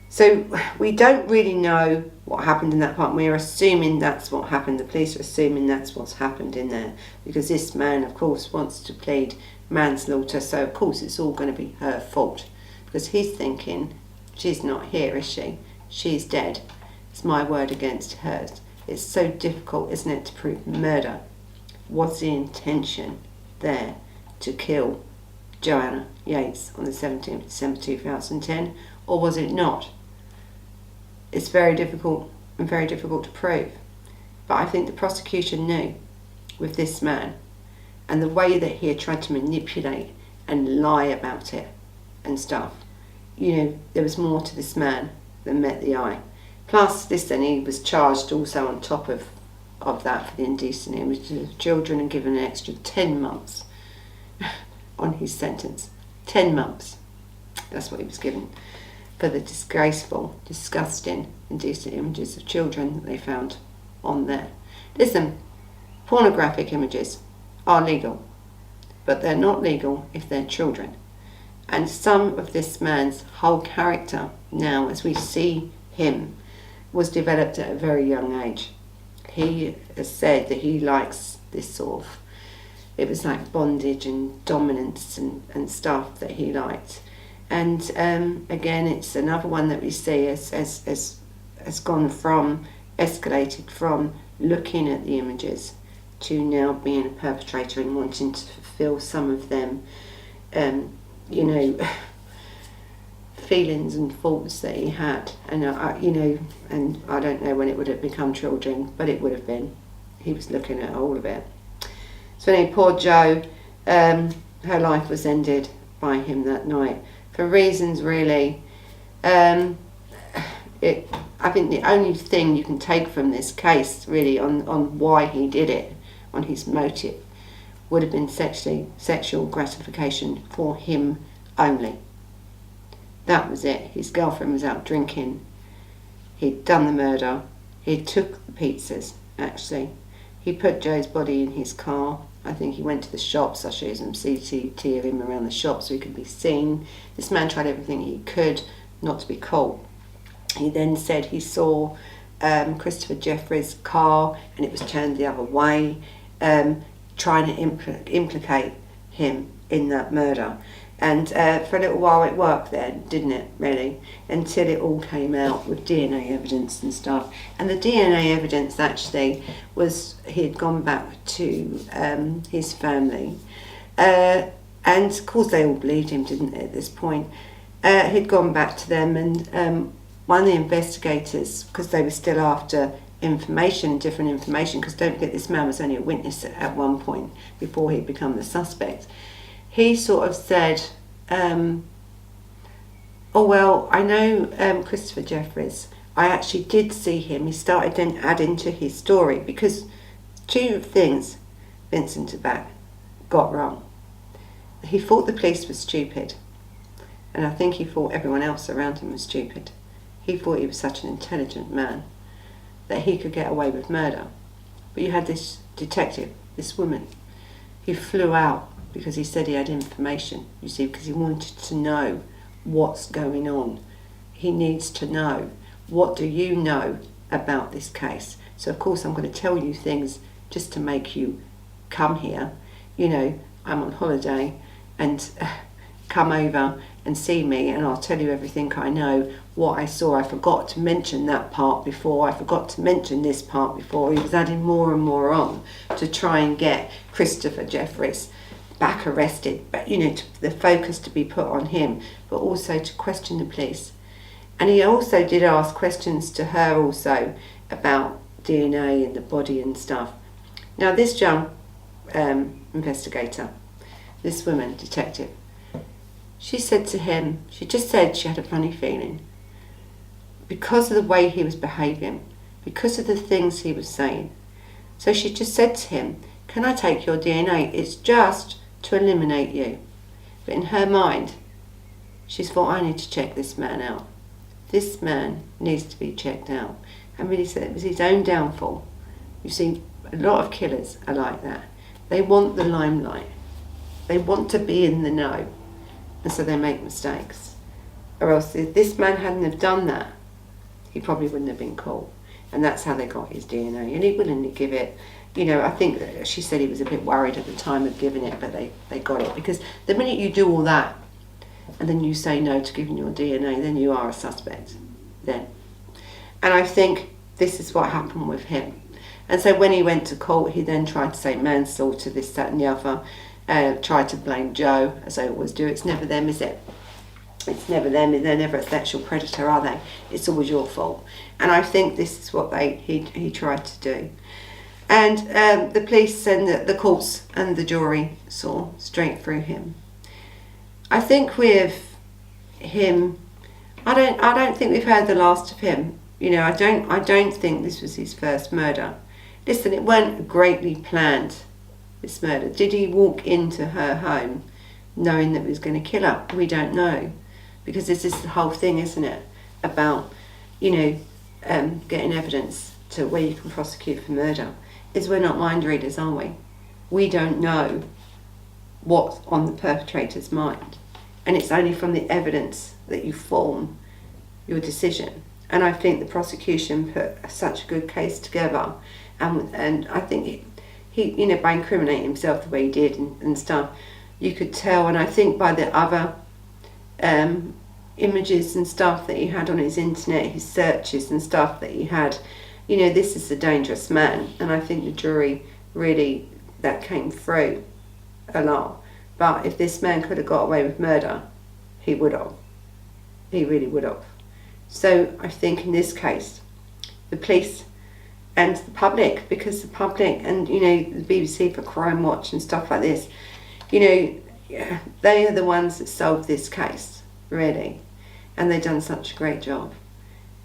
So we don't really know what happened in that part. We're assuming that's what happened. The police are assuming that's what's happened in there, because this man, of course, wants to plead manslaughter. So of course it's all going to be her fault, because he's thinking, she's not here, is she? She's dead. It's my word against hers. It's so difficult, isn't it, to prove murder? Was the intention there to kill Joanna Yeates on the 17th of December 2010, or was it not? It's very difficult and very difficult to prove. But I think the prosecution knew with this man, and the way that he had tried to manipulate and lie about it and stuff. There was more to this man than met the eye. Plus, listen, he was charged also on top of that for the indecent images of children, and given an extra 10 months on his sentence. 10 months. That's what he was given for the disgraceful, disgusting, indecent images of children that they found on there. Listen, pornographic images are legal, but they're not legal if they're children. And some of this man's whole character now, as we see him, was developed at a very young age. He has said that he likes this sort of, it was like bondage and dominance and stuff that he liked. And again, it's another one that we see has gone from, escalated from looking at the images to now being a perpetrator and wanting to fulfill some of them, feelings and thoughts that he had. And and I don't know when it would have become children, but it would have been. He was looking at all of it. So anyway, poor Jo, her life was ended by him that night for reasons really. I think the only thing you can take from this case really on why he did it, on his motive, would have been sexual gratification for him only. That was it. His girlfriend was out drinking. He'd done the murder. He took the pizzas, actually. He put Joe's body in his car. I think he went to the shops. I showed some CCTV of him around the shops so he could be seen. This man tried everything he could not to be caught. He then said he saw Christopher Jefferies' car and it was turned the other way, trying to implicate him in that murder. And for a little while it worked then, didn't it, really? Until it all came out with DNA evidence and stuff. And the DNA evidence actually was, he had gone back to his family. And of course they all believed him, didn't they, at this point? He'd gone back to them, and one of the investigators, because they were still after information, different information, because don't forget this man was only a witness at one point before he'd become the suspect. He sort of said, oh well, I know Christopher Jefferies. I actually did see him. He started then adding to his story, because two things Vincent DeBack got wrong. He thought the police were stupid, and I think he thought everyone else around him was stupid. He thought he was such an intelligent man that he could get away with murder. But you had this detective, this woman, who flew out because he said he had information, you see, because he wanted to know what's going on. He needs to know, what do you know about this case? So of course I'm going to tell you things just to make you come here. You know, I'm on holiday, and come over and see me and I'll tell you everything I know, what I saw. I forgot to mention that part before, I forgot to mention this part before. He was adding more and more on to try and get Christopher Jefferies back arrested, but you know, the focus to be put on him, but also to question the police. And he also did ask questions to her also about DNA and the body and stuff. Now this young investigator, this woman detective, she said to him, she just said she had a funny feeling because of the way he was behaving, because of the things he was saying. So she just said to him, can I take your DNA? It's just to eliminate you. But in her mind, she thought, I need to check this man out. This man needs to be checked out. And really said it was his own downfall. You see, a lot of killers are like that. They want the limelight. They want to be in the know. And so they make mistakes. Or else if this man hadn't have done that, he probably wouldn't have been caught. And that's how they got his DNA. And he willingly give it. You know, I think that she said he was a bit worried at the time of giving it, but they got it. Because the minute you do all that, and then you say no to giving your DNA, then you are a suspect. Then. And I think this is what happened with him. And so when he went to court, he then tried to say manslaughter, this, that and the other. Tried to blame Joe, as they always do. It's never them, is it? It's never them. They're never a sexual predator, are they? It's always your fault. And I think this is what he tried to do. And the police and the courts and the jury saw straight through him. I think with him, I don't think we've heard the last of him. You know, I don't think this was his first murder. Listen, it weren't greatly planned, this murder. Did he walk into her home knowing that he was going to kill her? We don't know, because this is the whole thing, isn't it, about, you know, getting evidence to where you can prosecute for murder. Is we're not mind readers, are we? We don't know what's on the perpetrator's mind, and it's only from the evidence that you form your decision. And I think the prosecution put such a good case together, and I think he, you know, by incriminating himself the way he did and stuff, you could tell. And I think by the other images and stuff that he had on his internet, his searches and stuff that he had, you know, this is a dangerous man. And I think the jury really, that came through a lot. But if this man could have got away with murder, he would have. He really would have. So I think in this case, the police and the public, because the public and, you know, the BBC for Crime Watch and stuff like this, you know, they are the ones that solved this case, really. And they've done such a great job.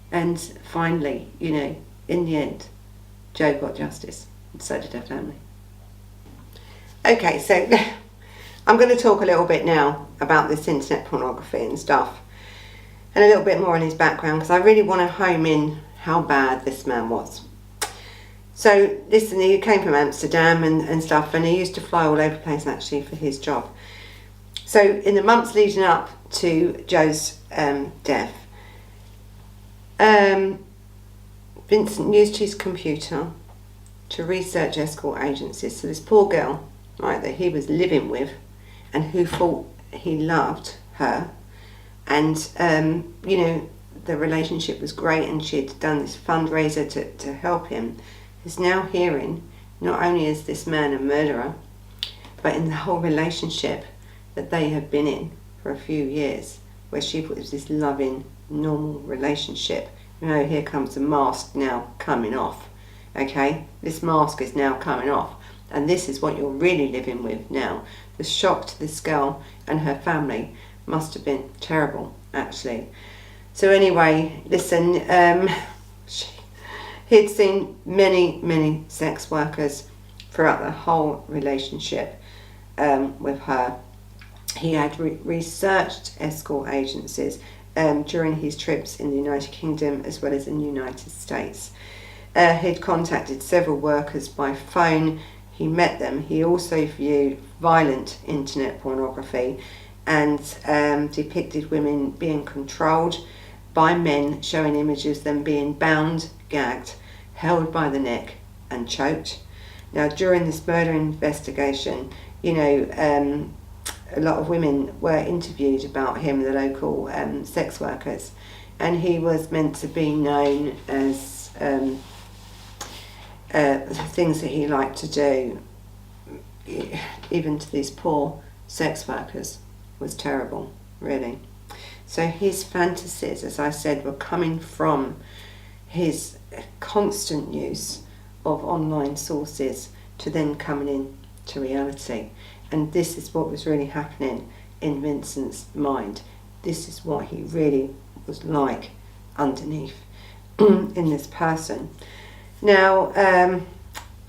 And finally, you know, in the end, Joe got justice, and so did her family. Okay, so I'm going to talk a little bit now about this internet pornography and stuff. and a little bit more on his background, because I really want to home in how bad this man was. So listen, he came from Amsterdam and stuff, and he used to fly all over the place actually for his job. So in the months leading up to Joe's death, Vincent used his computer to research escort agencies. So this poor girl, right, that he was living with and who thought he loved her, and you know, the relationship was great, and she had done this fundraiser to help him, is now hearing not only is this man a murderer, but in the whole relationship that they have been in for a few years, where she thought it was this loving, normal relationship. You know, here comes the mask now coming off. Okay, this mask is now coming off, and this is what you're really living with now. The shock to this girl and her family must have been terrible, actually. So anyway, listen, he'd seen many sex workers throughout the whole relationship with her. He had researched escort agencies during his trips in the United Kingdom as well as in the United States. He'd contacted several workers by phone. He met them. He also viewed violent internet pornography and depicted women being controlled by men, showing images of them being bound, gagged, held by the neck and choked. Now, during this murder investigation, you know, a lot of women were interviewed about him, the local sex workers, and he was meant to be known as things that he liked to do, even to these poor sex workers, was terrible, really. So his fantasies, as I said, were coming from his constant use of online sources to then coming in to reality. And this is what was really happening in Vincent's mind. This is what he really was like underneath in this person. Now,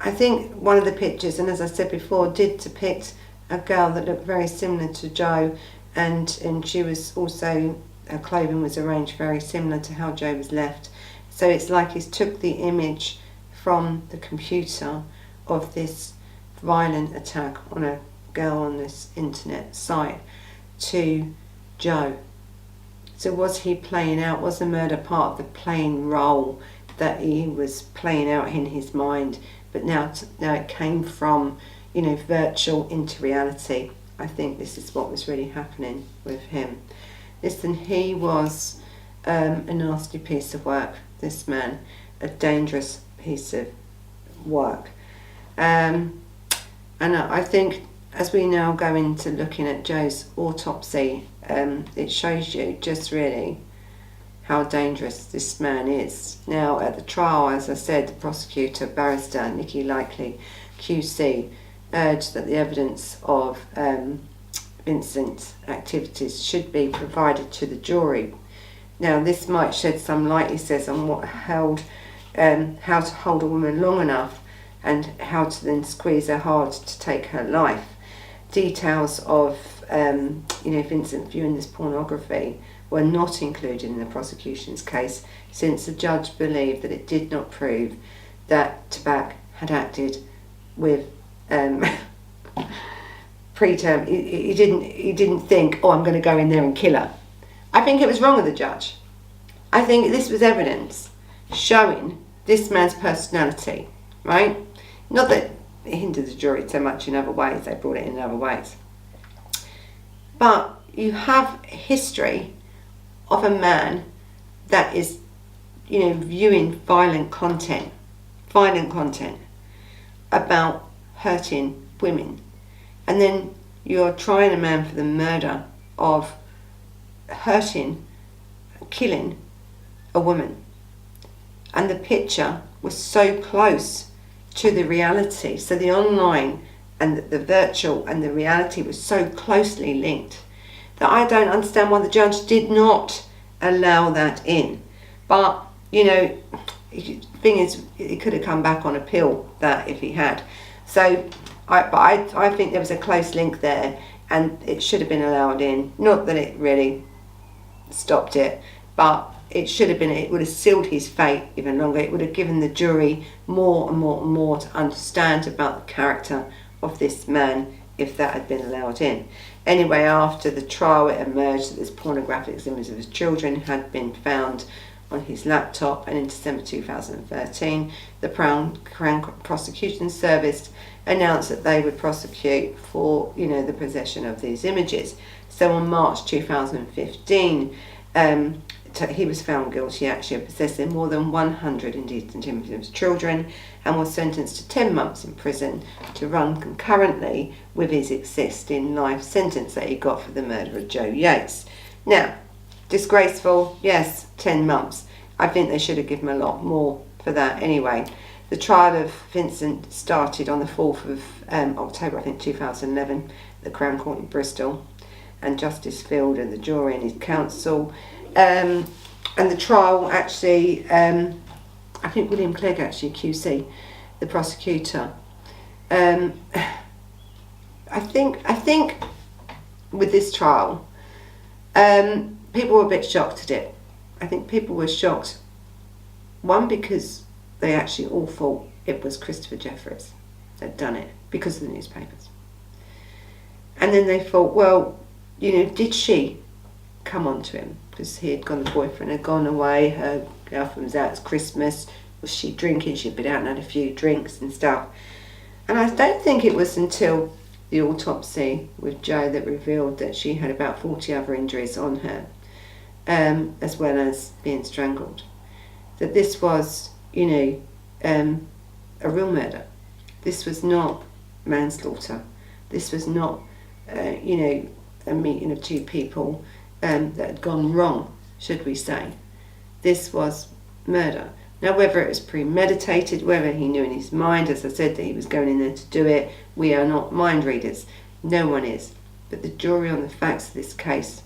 I think one of the pictures, and as I said before, did depict a girl that looked very similar to Joe, and she was also, her clothing was arranged very similar to how Joe was left. So it's like he's took the image from the computer of this violent attack on a girl on this internet site to Joe. So was he playing out, was the murder part of the playing role that he was playing out in his mind, but now it came from, you know, virtual into reality. I think this is what was really happening with him. Listen, he was a nasty piece of work, this man, a dangerous piece of work. And I think as we now go into looking at Joe's autopsy, it shows you just really how dangerous this man is. Now at the trial, as I said, the prosecutor, barrister Nicky Likely, QC, urged that the evidence of Vincent's activities should be provided to the jury. Now this might shed some light, he says, on what how to hold a woman long enough and how to then squeeze her hard to take her life. Details of Vincent viewing this pornography were not included in the prosecution's case, since the judge believed that it did not prove that Tabak had acted with preterm. He didn't think, oh, I'm going to go in there and kill her. I think it was wrong of the judge. I think this was evidence showing this man's personality, right? Not that it hindered the jury so much in other ways, they brought it in other ways. But you have history of a man that is, viewing violent content about hurting women. And then you're trying a man for the murder of killing a woman. And the picture was so close to the reality. So the online and the virtual and the reality was so closely linked that I don't understand why the judge did not allow that in. But, the thing is, it could have come back on appeal, that if he had. So I think there was a close link there, and it should have been allowed in. Not that it really stopped it, but it should have been, it would have sealed his fate even longer. It would have given the jury more and more and more to understand about the character of this man if that had been allowed in. Anyway, after the trial, it emerged that this pornographic images of his children had been found on his laptop, and in December 2013, the Crown Prosecution Service announced that they would prosecute for, the possession of these images. So on March 2015, he was found guilty actually of possessing more than 100 indecent images of children, and was sentenced to 10 months in prison to run concurrently with his existing life sentence that he got for the murder of Joe Yeates. Now, disgraceful, yes, 10 months. I think they should have given him a lot more for that anyway. The trial of Vincent started on the 4th of October, I think 2011, at the Crown Court in Bristol, and Justice Field and the jury and his counsel. And the trial actually, I think William Clegg actually, QC, the prosecutor. I think with this trial, people were a bit shocked at it. I think people were shocked, one, because they actually all thought it was Christopher Jefferies that had done it because of the newspapers. And then they thought, well, did she come on to him? Because the boyfriend had gone away, her girlfriend was out, it's Christmas, was she drinking? She'd been out and had a few drinks and stuff. And I don't think it was until the autopsy with Jo that revealed that she had about 40 other injuries on her, as well as being strangled. That this was, a real murder. This was not manslaughter. This was not, a meeting of two people that had gone wrong, should we say. This was murder. Now, whether it was premeditated, whether he knew in his mind, as I said, that he was going in there to do it, we are not mind readers. No one is. But the jury on the facts of this case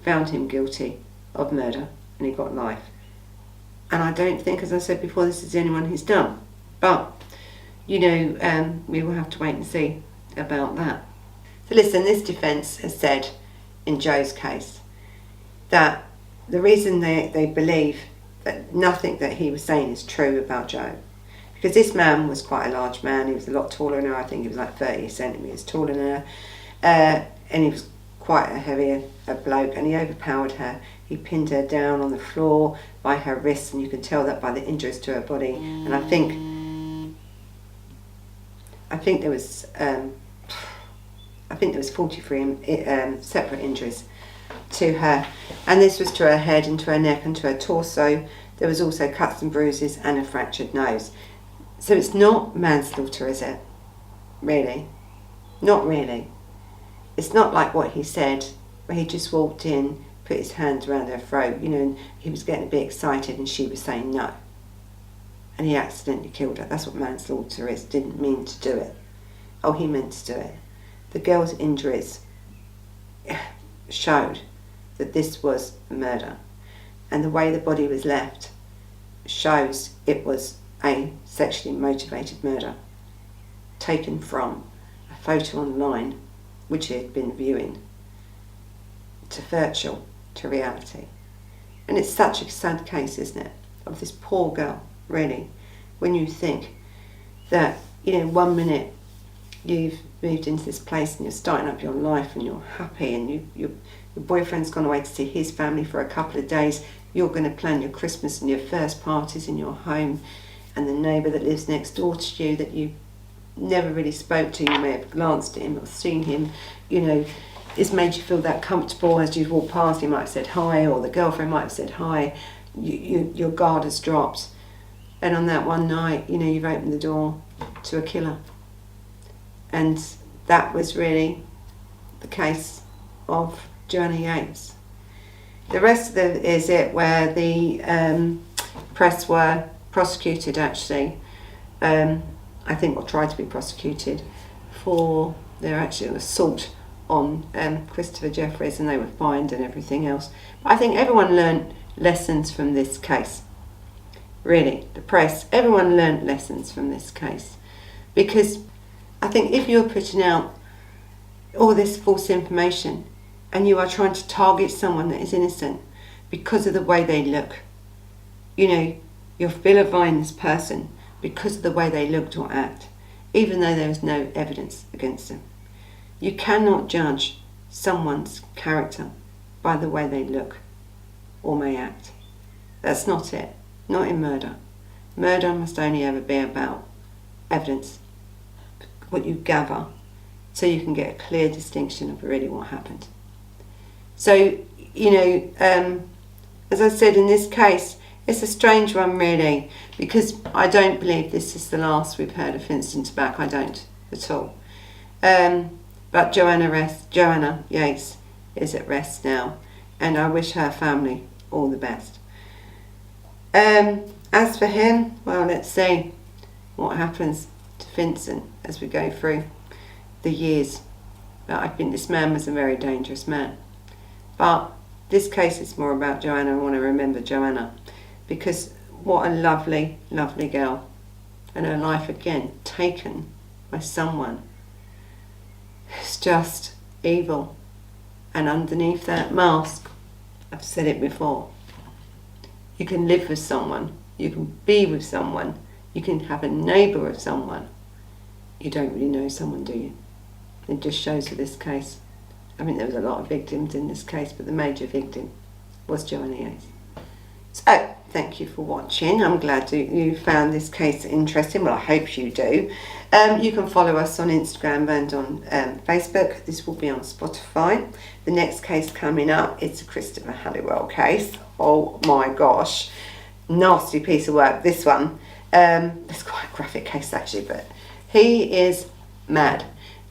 found him guilty of murder, and he got life. And I don't think, as I said before, this is the only one who's done. But, we will have to wait and see about that. So listen, this defence has said in Joe's case that the reason they believe that nothing that he was saying is true about Joe, because this man was quite a large man. He was a lot taller than her. I think he was like 30 centimetres taller than her, and he was quite a heavy bloke, and he overpowered her. He pinned her down on the floor by her wrists, and you can tell that by the injuries to her body. And I think there was 43 separate injuries to her, and this was to her head and to her neck and to her torso. There was also cuts and bruises and a fractured nose. So it's not manslaughter, is it? Really? Not really. It's not like what he said, where he just walked in, put his hands around her throat, and he was getting a bit excited and she was saying no. And he accidentally killed her. That's what manslaughter is. Didn't mean to do it. Oh, he meant to do it. The girl's injuries showed that this was murder. And the way the body was left shows it was a sexually motivated murder, taken from a photo online which he had been viewing, to virtual, to reality. And it's such a sad case, isn't it, of this poor girl, really, when you think that, 1 minute you've moved into this place and you're starting up your life and you're happy, and your boyfriend's gone away to see his family for a couple of days. You're going to plan your Christmas and your first parties in your home, and the neighbour that lives next door to you that you never really spoke to, you may have glanced at him or seen him, it's made you feel that comfortable. As you've walked past, he might have said hi, or the girlfriend might have said hi. Your guard has dropped, and on that one night, you've opened the door to a killer. And that was really the case of Joanna Yeates. The rest of it is where the press were prosecuted, actually. I think, or tried to be prosecuted for their actual assault on Christopher Jefferies, and they were fined and everything else. But I think everyone learned lessons from this case. Really, the press, everyone learned lessons from this case. Because I think if you're putting out all this false information, and you are trying to target someone that is innocent because of the way they look. You know, you're vilifying this person because of the way they looked or act, even though there is no evidence against them. You cannot judge someone's character by the way they look or may act. That's not it. Not in murder. Murder must only ever be about evidence, what you gather, so you can get a clear distinction of really what happened. So, you know, as I said, in this case, it's a strange one really, because I don't believe this is the last we've heard of Vincent's back. I don't at all. But Joanna Yeates is at rest now, and I wish her family all the best. As for him, well, let's see what happens to Vincent as we go through the years. But I think this man was a very dangerous man. But this case is more about Joanna. I want to remember Joanna, because what a lovely, lovely girl. And her life again taken by someone who's just evil. And underneath that mask, I've said it before, you can live with someone, you can be with someone, you can have a neighbour of someone. You don't really know someone, do you? It just shows with this case. I mean, there was a lot of victims in this case, but the major victim was Joanna Yeates. So, thank you for watching. I'm glad you found this case interesting. Well, I hope you do. You can follow us on Instagram and on Facebook. This will be on Spotify. The next case coming up, it's a Christopher Halliwell case. Oh my gosh. Nasty piece of work, this one. It's quite a graphic case actually, but he is mad.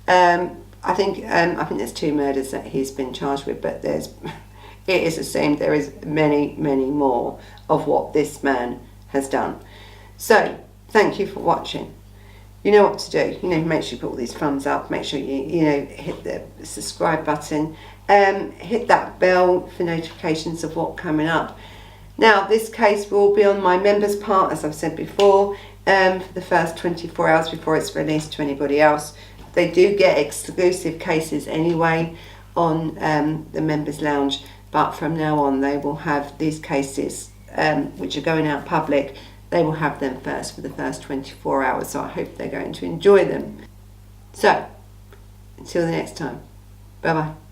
I think there's 2 murders that he's been charged with, but it is assumed there is many, many more of what this man has done. So, thank you for watching. You know what to do. You know, make sure you put all these thumbs up. Make sure you hit the subscribe button. Hit that bell for notifications of what's coming up. Now, this case will be on my members part, as I've said before, for the first 24 hours before it's released to anybody else. They do get exclusive cases anyway on the members lounge, but from now on they will have these cases which are going out public. They will have them first for the first 24 hours, so I hope they're going to enjoy them. So, until the next time, bye bye.